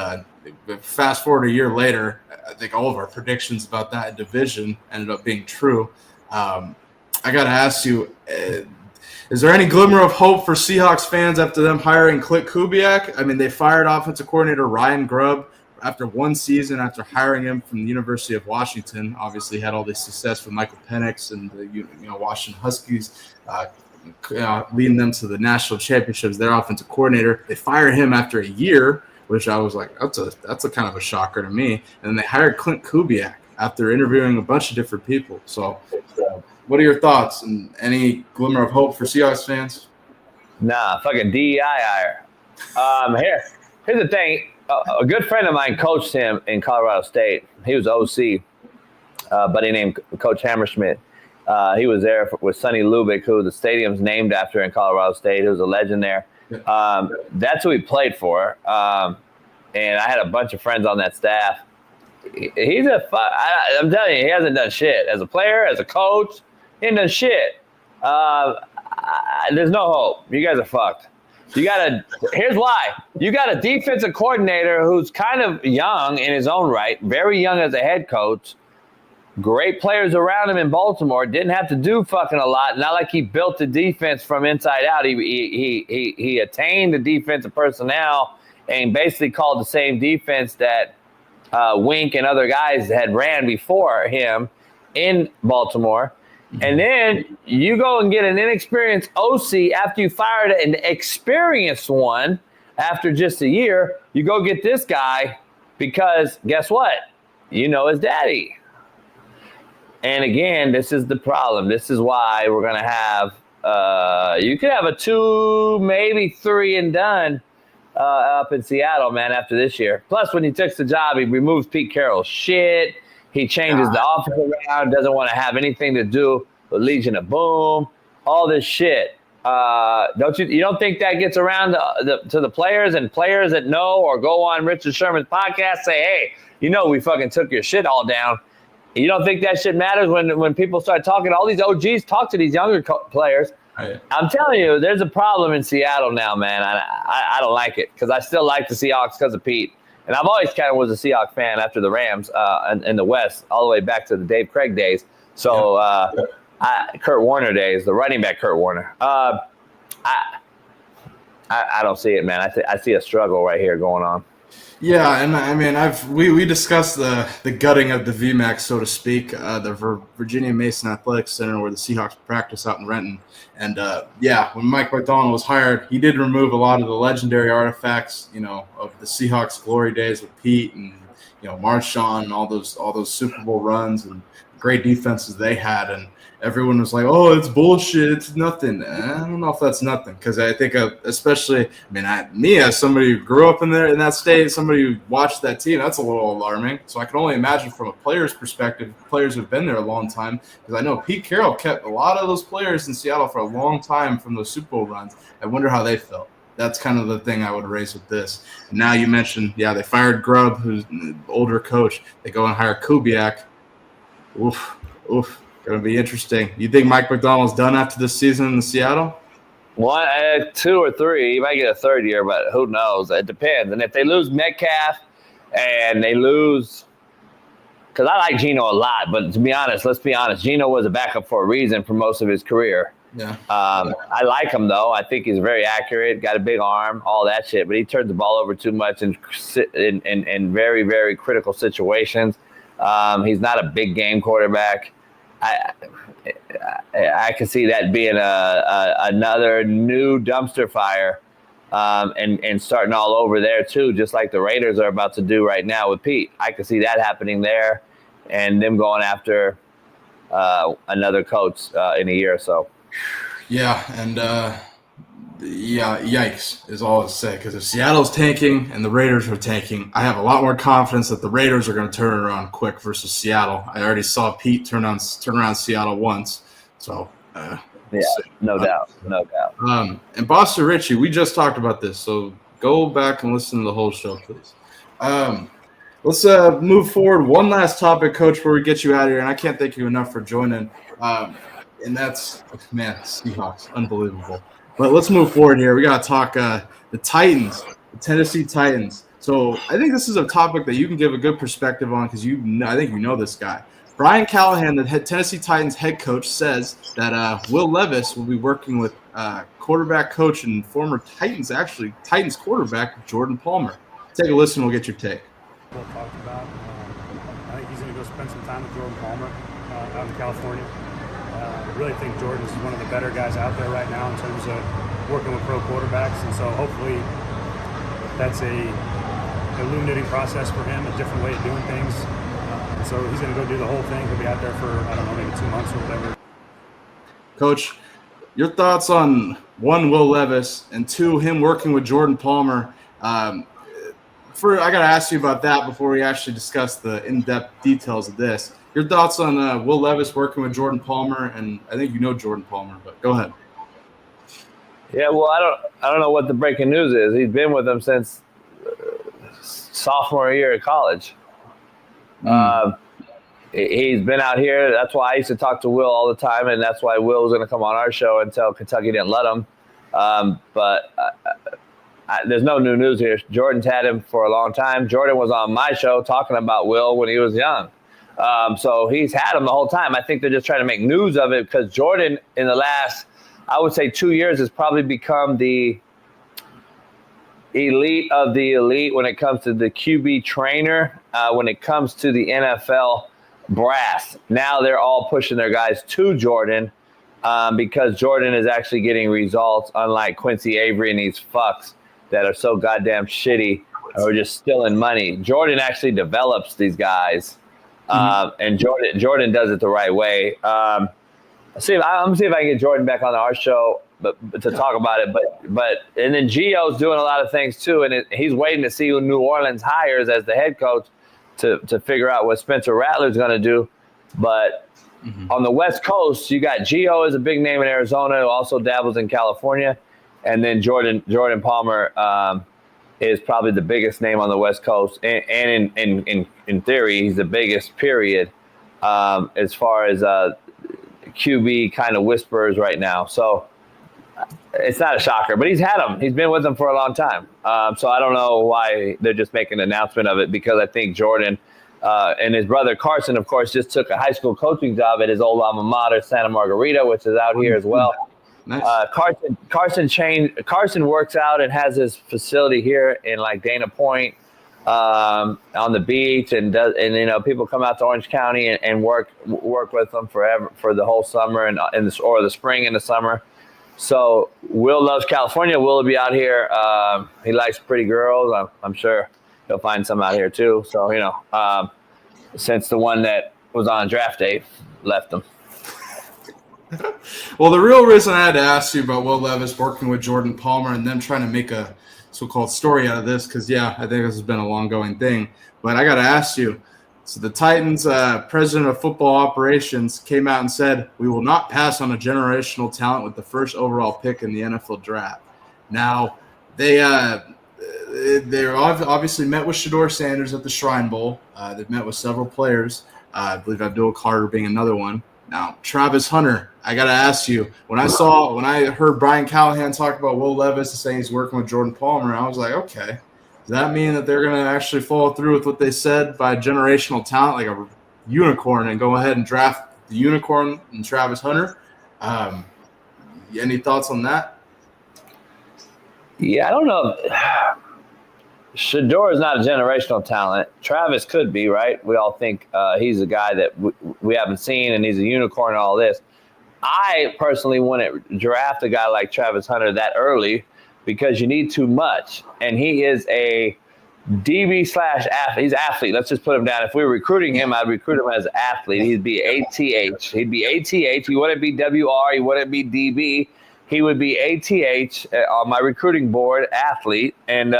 fast forward a year later, I think all of our predictions about that division ended up being true. I got to ask you, is there any glimmer of hope for Seahawks fans after them hiring Klint Kubiak? I mean, they fired offensive coordinator Ryan Grubb after one season, after hiring him from the University of Washington. Obviously had all this success with Michael Penix and the Washington Huskies, leading them to the national championships. Their offensive coordinator, they fired him after a year, which I was like, that's a kind of a shocker to me. And then they hired Klint Kubiak after interviewing a bunch of different people. So what are your thoughts, and any glimmer of hope for Seahawks fans? Nah, fucking DEI hire. Here's the thing. A good friend of mine coached him in Colorado State. He was OC, buddy named Coach Hammerschmidt. He was there with Sonny Lubick, who the stadium's named after in Colorado State. He was a legend there. That's who he played for. And I had a bunch of friends on that staff. I'm telling you, he hasn't done shit. As a player, as a coach, he ain't done shit. There's no hope. You guys are fucked. Here's why. You got a defensive coordinator who's kind of young in his own right, very young as a head coach. Great players around him in Baltimore. Didn't have to do fucking a lot. Not like he built the defense from inside out. He attained the defensive personnel and basically called the same defense that Wink and other guys had ran before him in Baltimore. And then you go and get an inexperienced OC after you fired an experienced one after just a year. You go get this guy because guess what? You know his daddy. And again, this is the problem. This is why we're going to have you could have a 2, maybe 3 and done up in Seattle, man, after this year. Plus, when he takes the job, he removes Pete Carroll's shit. He changes the offense around, doesn't want to have anything to do with Legion of Boom, all this shit. You don't think that gets around to the players and players that know or go on Richard Sherman's podcast, say, hey, we fucking took your shit all down. You don't think that shit matters when people start talking? All these OGs talk to these younger players. Right. I'm telling you, there's a problem in Seattle now, man. I don't like it because I still like the Seahawks because of Pete. And I've always kind of was a Seahawks fan after the Rams in the West, all the way back to the Dave Craig days. So Kurt Warner days, the running back Kurt Warner. I don't see it, man. I see a struggle right here going on. Yeah, and I mean, we discussed the gutting of the VMAX, so to speak, the Virginia Mason Athletic Center where the Seahawks practice out in Renton. And when Mike McDonald was hired, he did remove a lot of the legendary artifacts, of the Seahawks glory days with Pete and Marshawn and all those Super Bowl runs and great defenses they had. And everyone was like, oh, it's bullshit. It's nothing. I don't know if that's nothing because I think especially, me as somebody who grew up in that state, somebody who watched that team, that's a little alarming. So I can only imagine from a player's perspective, players who've been there a long time, because I know Pete Carroll kept a lot of those players in Seattle for a long time from those Super Bowl runs. I wonder how they felt. That's kind of the thing I would raise with this. And now you mentioned, they fired Grubb, who's an older coach. They go and hire Kubiak. Oof. Going to be interesting. You think Mike McDonald's done after this season in Seattle? 1, 2, or 3. He might get a third year, but who knows? It depends. And if they lose Metcalf and they lose – because I like Geno a lot, but to be honest, let's be honest, Geno was a backup for a reason for most of his career. Yeah. I like him, though. I think he's very accurate, got a big arm, all that shit, but he turns the ball over too much in very, very critical situations. He's not a big game quarterback. I can see that being another new dumpster fire and starting all over there too, just like the Raiders are about to do right now with Pete. I can see that happening there and them going after another coach in a year or so. Yeah, and yikes is all I'll say, because if Seattle's tanking and the Raiders are tanking, I have a lot more confidence that the Raiders are going to turn it around quick versus Seattle. I already saw Pete turn around Seattle once, so no doubt. And Boston Richie, we just talked about this, so go back and listen to the whole show, please. Let's move forward. One last topic, Coach, before we get you out of here, and I can't thank you enough for joining. And that's, Seahawks, unbelievable. But let's move forward here. We got to talk the Titans, the Tennessee Titans. So I think this is a topic that you can give a good perspective on because I think you know this guy. Brian Callahan, the Tennessee Titans head coach, says that Will Levis will be working with quarterback coach and former Titans quarterback Jordan Palmer. Take a listen. We'll get your take. We'll talk about. I think he's going to go spend some time with Jordan Palmer out in California. I really think Jordan is one of the better guys out there right now in terms of working with pro quarterbacks, and so hopefully that's a illuminating process for him, a different way of doing things. So he's going to go do the whole thing. He'll be out there for, maybe 2 months or whatever. Coach, your thoughts on, 1, Will Levis, and 2, him working with Jordan Palmer. I got to ask you about that before we actually discuss the in-depth details of this. Your thoughts on Will Levis working with Jordan Palmer, and I think you know Jordan Palmer, but go ahead. Yeah, well, I don't know what the breaking news is. He's been with them since sophomore year of college. He's been out here. That's why I used to talk to Will all the time, and that's why Will was going to come on our show until Kentucky didn't let him. But there's no new news here. Jordan's had him for a long time. Jordan was on my show talking about Will when he was young. So he's had him the whole time. I think they're just trying to make news of it because Jordan in the last, I would say 2 years, has probably become the elite of the elite when it comes to the QB trainer, when it comes to the NFL brass. Now they're all pushing their guys to Jordan because Jordan is actually getting results, unlike Quincy Avery and these fucks that are so goddamn shitty or just stealing money. Jordan actually develops these guys, and Jordan does it the right way. I'm gonna see if I can get Jordan back on our show, but to talk about it. But and then Gio's doing a lot of things too, and he's waiting to see who New Orleans hires as the head coach to figure out what Spencer Rattler's going to do. But on the West Coast, you got Gio is a big name in Arizona, who also dabbles in California, and then Jordan Palmer is probably the biggest name on the West Coast, and in theory, he's the biggest. Period, as far as QB kind of whispers right now. So it's not a shocker, but he's had him. He's been with them for a long time. So I don't know why they're just making an announcement of it, because I think Jordan and his brother Carson, of course, just took a high school coaching job at his old alma mater, Santa Margarita, which is out here as well. Nice. Carson works out and has his facility here in like Dana Point on the beach, and people come out to Orange County and work with them for the whole summer or the spring and the summer. So Will loves California. Will will be out here. He likes pretty girls. I'm sure he'll find some out here too. So, since the one that was on draft day left him. Well, the real reason I had to ask you about Will Levis working with Jordan Palmer and them trying to make a so-called story out of this, because, I think this has been a long-going thing. But I got to ask you, so the Titans president of football operations came out and said, we will not pass on a generational talent with the first overall pick in the NFL draft. Now, they obviously met with Shedeur Sanders at the Shrine Bowl. They've met with several players. I believe Abdul Carter being another one. Now, Travis Hunter, I got to ask you, when I heard Brian Callahan talk about Will Levis and saying he's working with Jordan Palmer, I was like, okay. Does that mean that they're going to actually follow through with what they said by generational talent, like a unicorn, and go ahead and draft the unicorn and Travis Hunter? Any thoughts on that? Yeah, I don't know. Shedeur is not a generational talent. Travis could be, right? We all think he's a guy that we haven't seen, and he's a unicorn and all this. I personally wouldn't draft a guy like Travis Hunter that early, because you need too much. And he is a DB/athlete. He's an athlete. Let's just put him down. If we were recruiting him, I'd recruit him as an athlete. He'd be ATH. He'd be ATH. He wouldn't be WR. He wouldn't be DB. He would be ATH on my recruiting board, athlete. And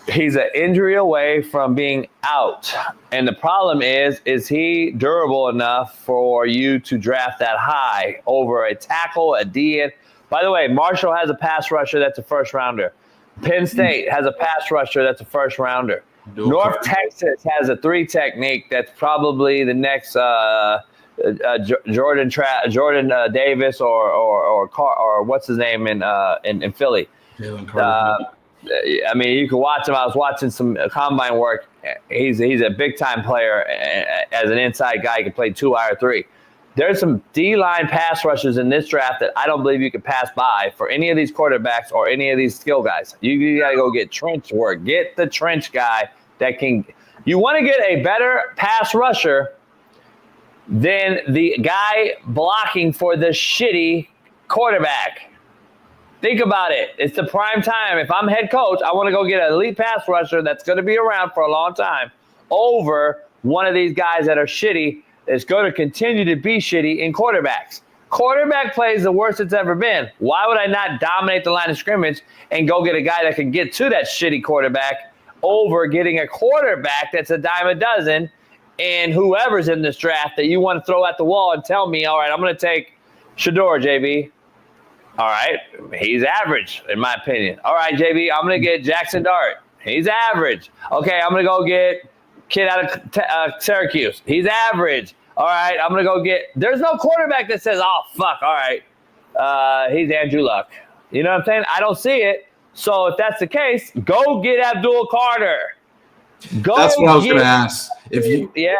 he's an injury away from being out. And the problem is he durable enough for you to draft that high over a tackle, a DN? By the way, Marshall has a pass rusher that's a first rounder. Penn State has a pass rusher that's a first rounder. North Texas has a 3 technique that's probably the next Jordan Davis or what's his name in Philly. Jalen Carter. I mean, you can watch him. I was watching some combine work. He's a big time player as an inside guy. He can play 2 or 3. There's some D-line pass rushers in this draft that I don't believe you can pass by for any of these quarterbacks or any of these skill guys. You got to go get trench work. Get the trench guy that can – you want to get a better pass rusher than the guy blocking for the shitty quarterback. Think about it. It's the prime time. If I'm head coach, I want to go get an elite pass rusher that's going to be around for a long time over one of these guys that are shitty. It's going to continue to be shitty in quarterbacks. Quarterback play is the worst it's ever been. Why would I not dominate the line of scrimmage and go get a guy that can get to that shitty quarterback over getting a quarterback that's a dime a dozen and whoever's in this draft that you want to throw at the wall and tell me, all right, I'm going to take Shedeur, JB. All right, he's average, in my opinion. All right, JB, I'm going to get Jackson Dart. He's average. Okay, I'm going to go get kid out of Syracuse. He's average. All right, I'm going to go get – there's no quarterback that says, oh, fuck, all right, he's Andrew Luck. You know what I'm saying? I don't see it. So if that's the case, go get Abdul Carter. That's what I was going to ask. If you, yeah.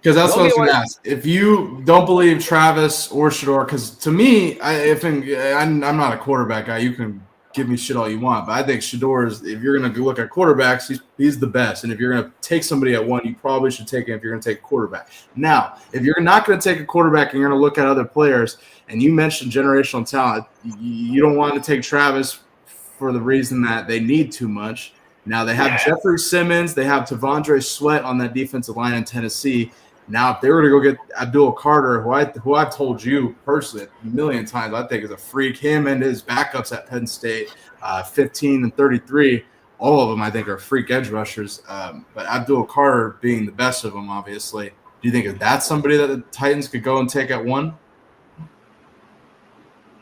Because that's what I was going to ask. If you don't believe Travis or Shador, because to me, I'm not a quarterback guy. You can give me shit all you want, but I think Shador is, if you're going to look at quarterbacks, he's the best. And if you're going to take somebody at one, you probably should take him if you're going to take a quarterback. Now, if you're not going to take a quarterback and you're going to look at other players, and you mentioned generational talent, you don't want to take Travis for the reason that they need too much. Now, they have Jeffrey Simmons. They have Tavondre Sweat on that defensive line in Tennessee. Now, if they were to go get Abdul Carter, who I've told you personally a million times, I think is a freak. Him and his backups at Penn State, 15 and 33, all of them I think are freak edge rushers. But Abdul Carter being the best of them, obviously. Do you think that's somebody that the Titans could go and take at one?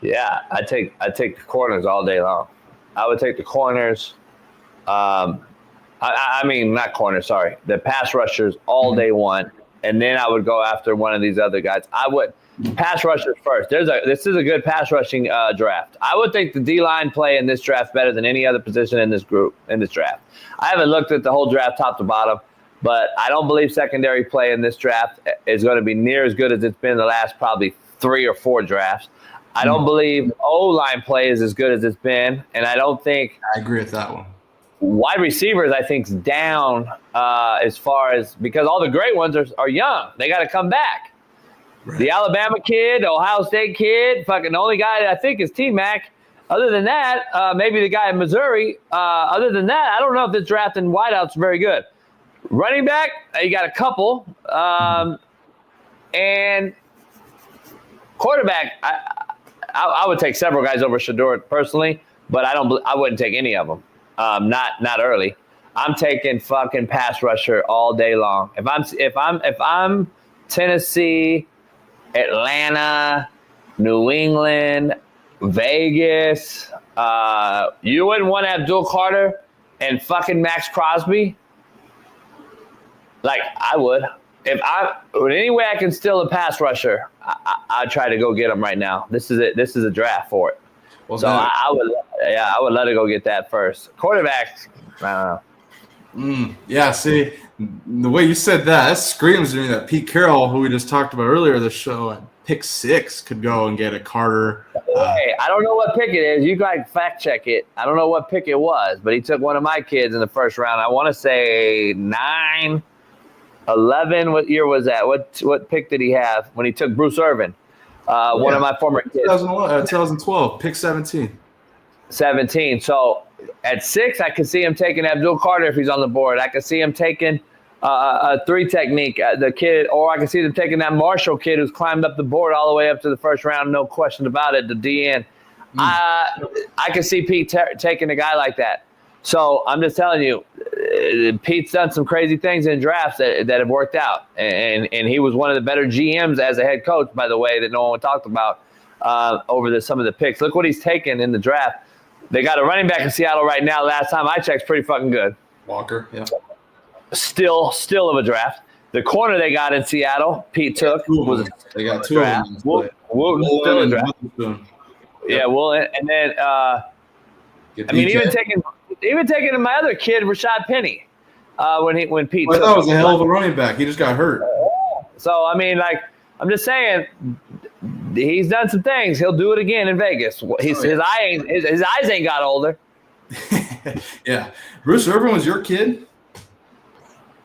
Yeah, I take the corners all day long. I would take the corners. I mean, not corners, sorry. The pass rushers all day one. And then I would go after one of these other guys. I would pass rushers first. This is a good pass rushing draft. I would think the D-line play in this draft better than any other position in this draft. I haven't looked at the whole draft top to bottom, but I don't believe secondary play in this draft is going to be near as good as it's been the last probably 3 or 4 drafts. I don't believe O-line play is as good as it's been, and I don't think – I agree with that one. Wide receivers, I think, is down as far as because all the great ones are young. They got to come back. Right. The Alabama kid, Ohio State kid, fucking the only guy I think is T-Mac. Other than that, maybe the guy in Missouri. Other than that, I don't know if this draft in wideouts very good. Running back, you got a couple. And quarterback, I would take several guys over Shador personally, but I wouldn't take any of them. Not early. I'm taking fucking pass rusher all day long. If I'm Tennessee, Atlanta, New England, Vegas, you wouldn't want Abdul Carter and fucking Max Crosby? Like I would. If any way I can steal a pass rusher, I'd try to go get him right now. This is it. This is a draft for it. Well, so I would let it go get that first. Quarterbacks, I don't know. Yeah, see, the way you said that screams to me that Pete Carroll, who we just talked about earlier, the show at pick 6, could go and get a Carter. Hey, I don't know what pick it is. You guys fact check it. I don't know what pick it was, but he took one of my kids in the first round. I want to say 9, 11. What year was that? What pick did he have when he took Bruce Irvin? One of my former kids. 2012, pick 17. 17. So at 6, I could see him taking Abdul Carter if he's on the board. I could see him taking a 3 technique, the kid, or I could see him taking that Marshall kid who's climbed up the board all the way up to the first round, no question about it, the DN. I could see Pete taking a guy like that. So I'm just telling you, Pete's done some crazy things in drafts that have worked out. And he was one of the better GMs as a head coach, by the way, that no one talked about over some of the picks. Look what he's taken in the draft. They got a running back in Seattle right now. Last time I checked, pretty fucking good. Walker, yeah. Still of a draft. The corner they got in Seattle, Pete took. They got 2 of them. Wooten still a draft. Yeah, well, and then even taking my other kid, Rashad Penny, when Pete. Well, that was a hell of a running back. He just got hurt. So I mean, like, I'm just saying, he's done some things. He'll do it again in Vegas. His eyes ain't got older. Yeah, Bruce Irvin was your kid.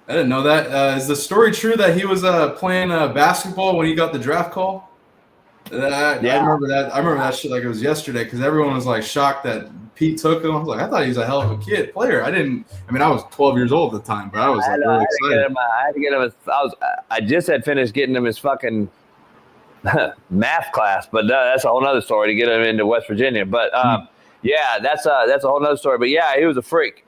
I didn't know that. Is the story true that he was playing basketball when he got the draft call? I remember that. I remember that shit like it was yesterday because everyone was like shocked that Pete took him. I was like, I thought he was a hell of a player. I was 12 years old at the time, but I was like really excited. I had to get him. I just had finished getting him his fucking math class, but that's a whole other story to get him into West Virginia. But yeah, that's a whole other story. But yeah, he was a freak.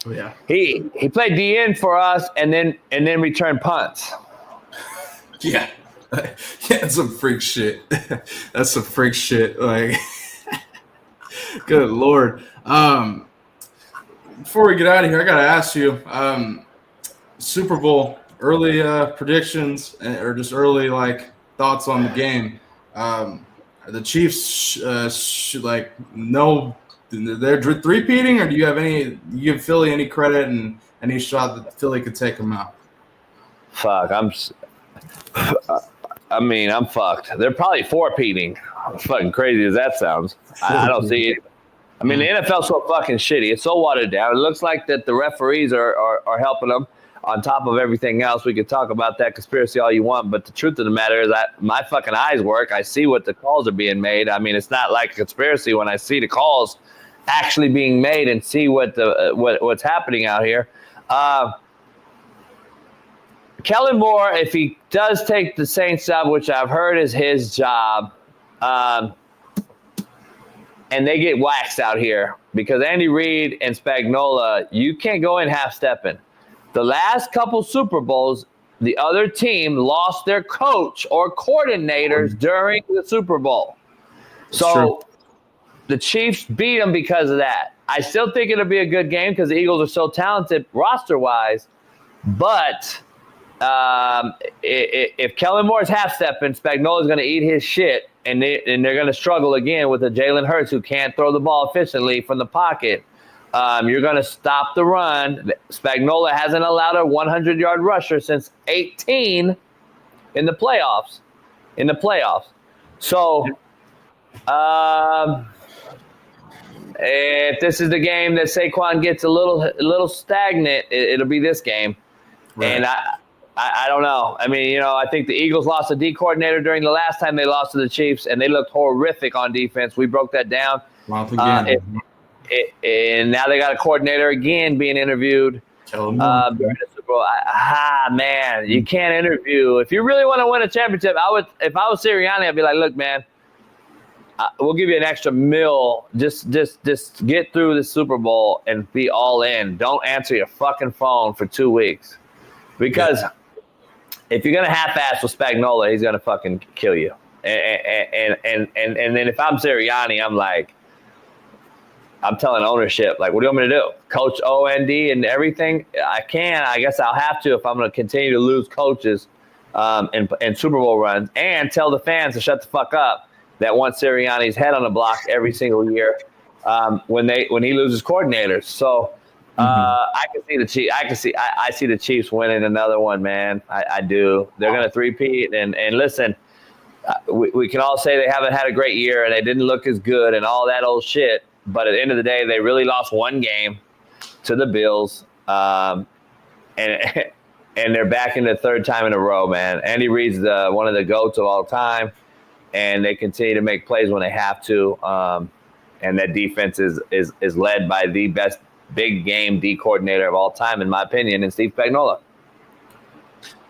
Yeah, he played DN for us, and then returned punts. Yeah, that's some freak shit. That's some freak shit. Like, good Lord. Before we get out of here, I gotta ask you, Super Bowl early predictions or just early like thoughts on the game. The Chiefs should they're three-peating, or do you have you give Philly any credit and any shot that Philly could take them out? Fuck, I'm fucked. They're probably four-peating. Fucking crazy as that sounds. I don't see it. I mean, the NFL's so fucking shitty. It's so watered down. It looks like that the referees are helping them on top of everything else. We could talk about that conspiracy all you want, but the truth of the matter is that my fucking eyes work. I see what the calls are being made. I mean, it's not like a conspiracy when I see the calls actually being made and see what's happening out here. Kellen Moore, if he does take the Saints job, which I've heard is his job, and they get waxed out here because Andy Reid and Spagnuolo, you can't go in half-stepping. The last couple Super Bowls, the other team lost their coach or coordinators during the Super Bowl. So the Chiefs beat them because of that. I still think it'll be a good game because the Eagles are so talented roster-wise, but if Kellen Moore's half-stepping, Spagnuolo's going to eat his shit, and they're going to struggle again with a Jalen Hurts who can't throw the ball efficiently from the pocket. You're going to stop the run. Spagnuolo hasn't allowed a 100-yard rusher since 18 in the playoffs. So if this is the game that Saquon gets a little stagnant, it'll be this game. Right. And I don't know. I mean, I think the Eagles lost a D coordinator during the last time they lost to the Chiefs, and they looked horrific on defense. We broke that down. And now they got a coordinator again being interviewed during the Super Bowl. Man, you can't interview. If you really want to win a championship, if I was Sirianni, I'd be like, look, man, we'll give you an extra $1 million. Just get through the Super Bowl and be all in. Don't answer your fucking phone for 2 weeks. Because if you're going to half-ass with Spagnuolo, he's going to fucking kill you. And then if I'm Sirianni, I'm telling ownership, what do you want me to do? Coach OND and everything? I guess I'll have to if I'm going to continue to lose coaches in Super Bowl runs, and tell the fans to shut the fuck up that want Sirianni's head on the block every single year when he loses coordinators. So I can see the Chiefs. I see the Chiefs winning another one, man. I do. They're going to three-peat. And listen, we can all say they haven't had a great year and they didn't look as good and all that old shit. But at the end of the day, they really lost one game to the Bills, and they're back in the third time in a row, man. Andy Reid's one of the GOATs of all time, and they continue to make plays when they have to. And that defense is led by the best big game D coordinator of all time, in my opinion, and Steve Spagnuolo.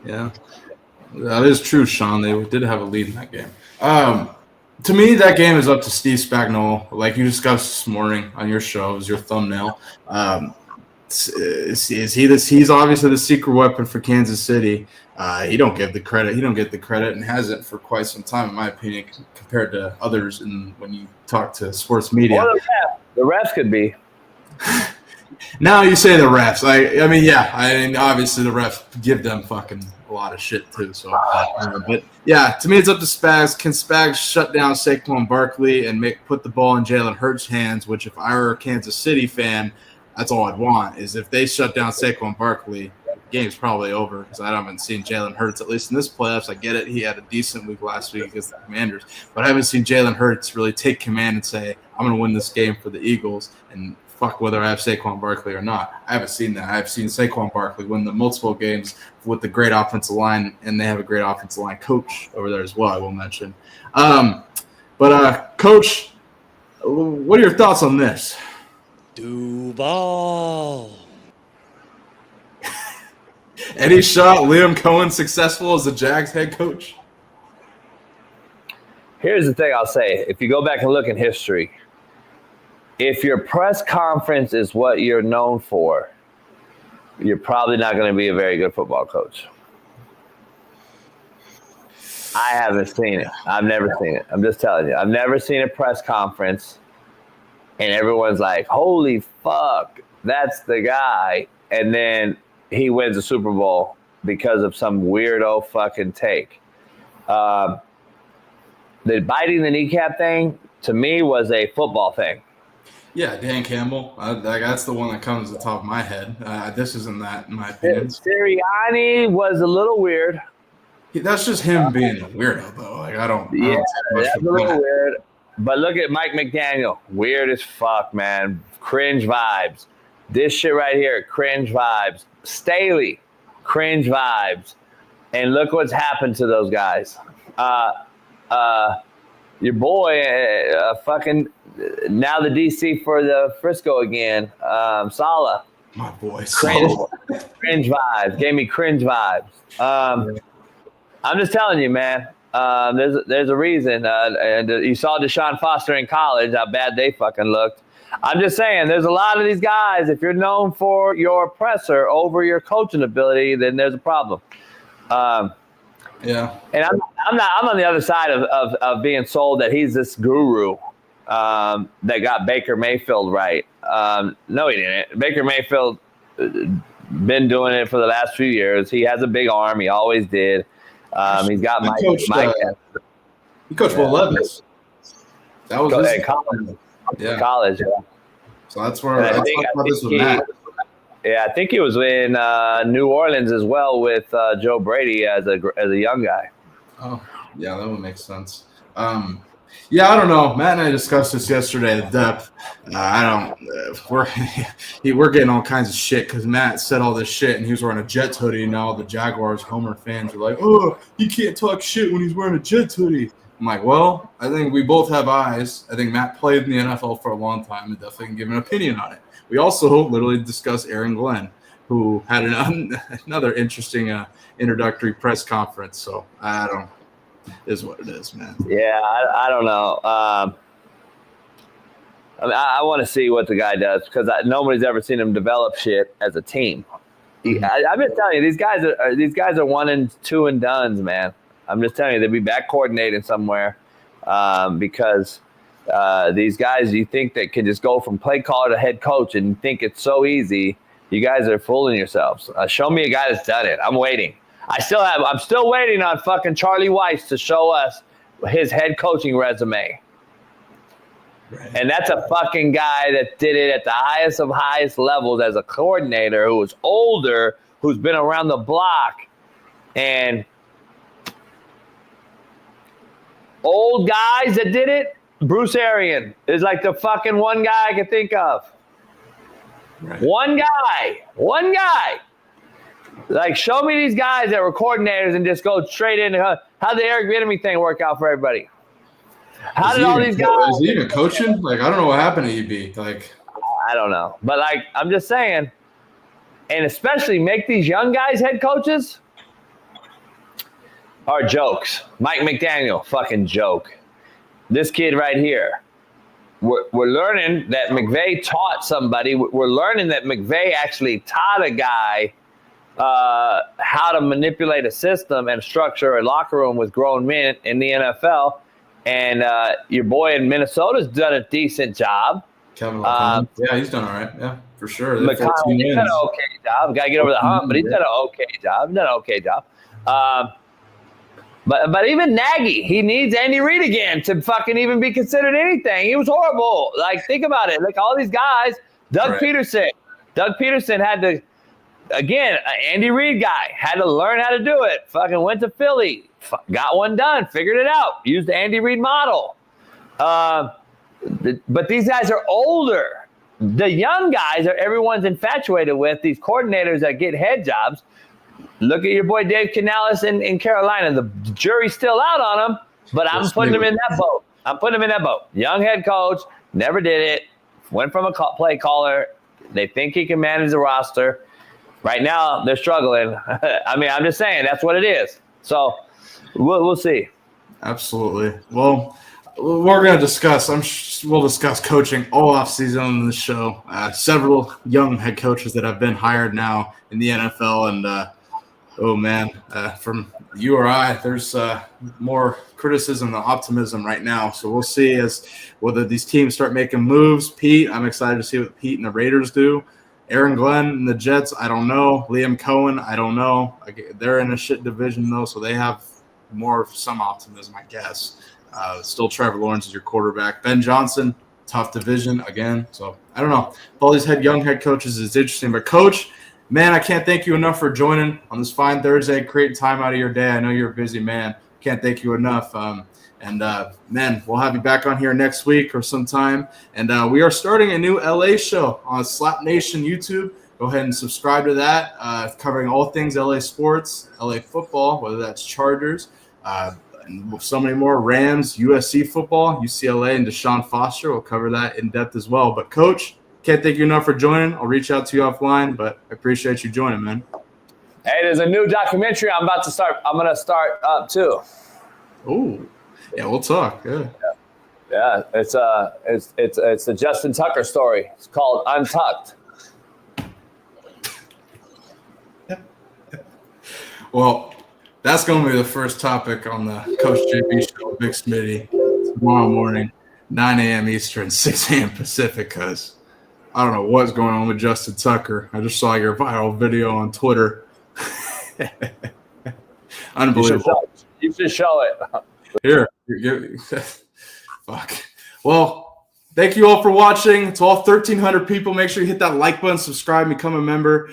Yeah, that is true, Sean. They did have a lead in that game. To me, that game is up to Steve Spagnuolo, like you discussed this morning on your show, as your thumbnail. He's obviously the secret weapon for Kansas City. He don't get the credit. He don't get the credit, and hasn't for quite some time, in my opinion, compared to others. And when you talk to sports media, or the refs could be. Now you say the refs. I mean, obviously the refs give them fucking a lot of shit too. So, but yeah, to me it's up to Spags. Can Spags shut down Saquon Barkley and put the ball in Jalen Hurts' hands? Which, if I were a Kansas City fan, that's all I'd want. Is if they shut down Saquon Barkley, the game's probably over, because I haven't seen Jalen Hurts, at least in this playoffs. I get it. He had a decent week last week against the Commanders, but I haven't seen Jalen Hurts really take command and say, I'm going to win this game for the Eagles and fuck whether I have Saquon Barkley or not. I haven't seen that. I've seen Saquon Barkley win the multiple games with the great offensive line, and they have a great offensive line coach over there as well, I will mention. Coach, what are your thoughts on this? Duval. Any shot Liam Cohen successful as the Jags head coach? Here's the thing I'll say. If you go back and look in history, if your press conference is what you're known for, you're probably not going to be a very good football coach. I haven't seen it. I've never seen it. I'm just telling you. I've never seen a press conference and everyone's like, holy fuck, that's the guy. And then he wins the Super Bowl because of some weirdo fucking take. The biting the kneecap thing, to me, was a football thing. Yeah, Dan Campbell. That's the one that comes to the top of my head. This isn't that, in my opinion. Sirianni was a little weird. That's just him being a weirdo, though. Like I don't take much That's from a little that. weird. But look at Mike McDaniel. Weird as fuck, man. Cringe vibes. This shit right here, cringe vibes. Staley, cringe vibes. And look what's happened to those guys. Your boy, fucking now the DC for the Frisco again. Saleh. My boy. Cringe vibes. Gave me cringe vibes. I'm just telling you, man. There's a reason. And you saw Deshaun Foster in college, how bad they fucking looked. I'm just saying, there's a lot of these guys. If you're known for your presser over your coaching ability, then there's a problem. Yeah. And I'm on the other side of being sold that he's this guru that got Baker Mayfield right. No, he didn't. Baker Mayfield been doing it for the last few years. He has a big arm. He always did. He's got Mike. He coached Will Levis. That was his college. Yeah. College. Yeah. So that's where I think this with Matt. Yeah, I think he was in New Orleans as well with Joe Brady as a young guy. Oh, yeah, that would make sense. Yeah, I don't know. Matt and I discussed this yesterday. The depth. We're getting all kinds of shit because Matt said all this shit and he was wearing a Jets hoodie. And all the Jaguars Homer fans are like, "Oh, he can't talk shit when he's wearing a Jets hoodie." I'm like, well, I think we both have eyes. I think Matt played in the NFL for a long time and definitely can give an opinion on it. We also literally discussed Aaron Glenn, who had another interesting introductory press conference. So is what it is, man. Yeah, I don't know. I want to see what the guy does because nobody's ever seen him develop shit as a team. I've been telling you, these guys are 1 and 2 and dones, man. I'm just telling you, they'll be back coordinating somewhere because these guys, you think they can just go from play caller to head coach and think it's so easy. You guys are fooling yourselves. Show me a guy that's done it. I'm waiting. I'm still waiting on fucking Charlie Weiss to show us his head coaching resume. Right. And that's a fucking guy that did it at the highest of highest levels as a coordinator who was older, who's been around the block. And old guys that did it, Bruce Arian is like the fucking one guy I can think of. Right. One guy. Like, show me these guys that were coordinators and just go straight into how'd the Eric Bieniemy thing work out for everybody? How did all these guys? Is he even coaching? Like, I don't know what happened to EB. Like, I don't know. But, like, I'm just saying, and especially make these young guys head coaches are jokes. Mike McDaniel, fucking joke. This kid right here. We're learning that McVay taught somebody. We're learning that McVay actually taught a guy how to manipulate a system and structure a locker room with grown men in the NFL. And your boy in Minnesota's done a decent job. Kevin McConnell. Yeah, he's done all right. Yeah, for sure. He's done an okay job. Got to get over the hump, but he's done an okay job. But even Nagy, he needs Andy Reid again to fucking even be considered anything. He was horrible. Like, think about it. Like, all these guys, Doug Peterson had to, again, an Andy Reid guy, had to learn how to do it. Fucking went to Philly, got one done, figured it out, used the Andy Reid model. But these guys are older. The young guys are everyone's infatuated with, these coordinators that get head jobs. Look at your boy Dave Canales in Carolina. The jury's still out on him, but I'm putting him in that boat. Young head coach, never did it. Went from a play caller. They think he can manage the roster. Right now, they're struggling. I mean, I'm just saying that's what it is. So we'll see. Absolutely. Well, we're going to discuss. We'll discuss coaching all offseason on the show. Several young head coaches that have been hired now in the NFL, and oh man, from you or I, there's more criticism than optimism right now. So we'll see as whether these teams start making moves. Pete, I'm excited to see what Pete and the Raiders do. Aaron Glenn and the Jets, I don't know. Liam Cohen, I don't know. They're in a shit division though, so they have some optimism, I guess. Still Trevor Lawrence is your quarterback. Ben Johnson, tough division again. So I don't know. All these young head coaches is interesting. But Coach, man, I can't thank you enough for joining on this fine Thursday, creating time out of your day. I know you're a busy man. Can't thank you enough. Man, we'll have you back on here next week or sometime. And we are starting a new LA show on Slap Nation YouTube. Go ahead and subscribe to that, covering all things LA sports, LA football, whether that's Chargers, and so many more, Rams, USC football, UCLA, and Deshaun Foster. We'll cover that in depth as well. But, Coach, can't thank you enough for joining. I'll reach out to you offline, but I appreciate you joining, man. Hey, there's a new documentary I'm going to start up too. Oh, yeah, we'll talk. Yeah, it's the Justin Tucker story. It's called Untucked. Well, that's going to be the first topic on the Coach JB show, Big Smitty, tomorrow morning, 9 a.m. Eastern, 6 a.m. Pacific, because I don't know what's going on with Justin Tucker. I just saw your viral video on Twitter. Unbelievable. You should show it. Here. Fuck. Well, thank you all for watching. To all 1,300 people, make sure you hit that like button, subscribe, become a member.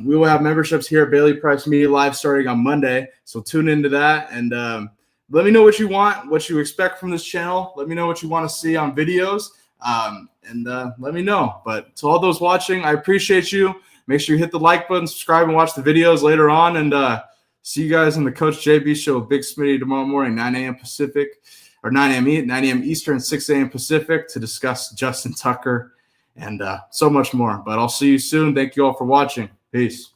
We will have memberships here at Bailey Price Media Live starting on Monday, so tune into that. And let me know what you want, what you expect from this channel. Let me know what you want to see on videos, and let me know. But to all those watching, I appreciate you. Make sure you hit the like button, subscribe, and watch the videos later on. And see you guys in the Coach JB show with Big Smitty tomorrow morning, 9 a.m. Pacific, or 9 a.m. Eastern, 6 a.m. Pacific, to discuss Justin Tucker and so much more. But I'll see you soon. Thank you all for watching. Peace.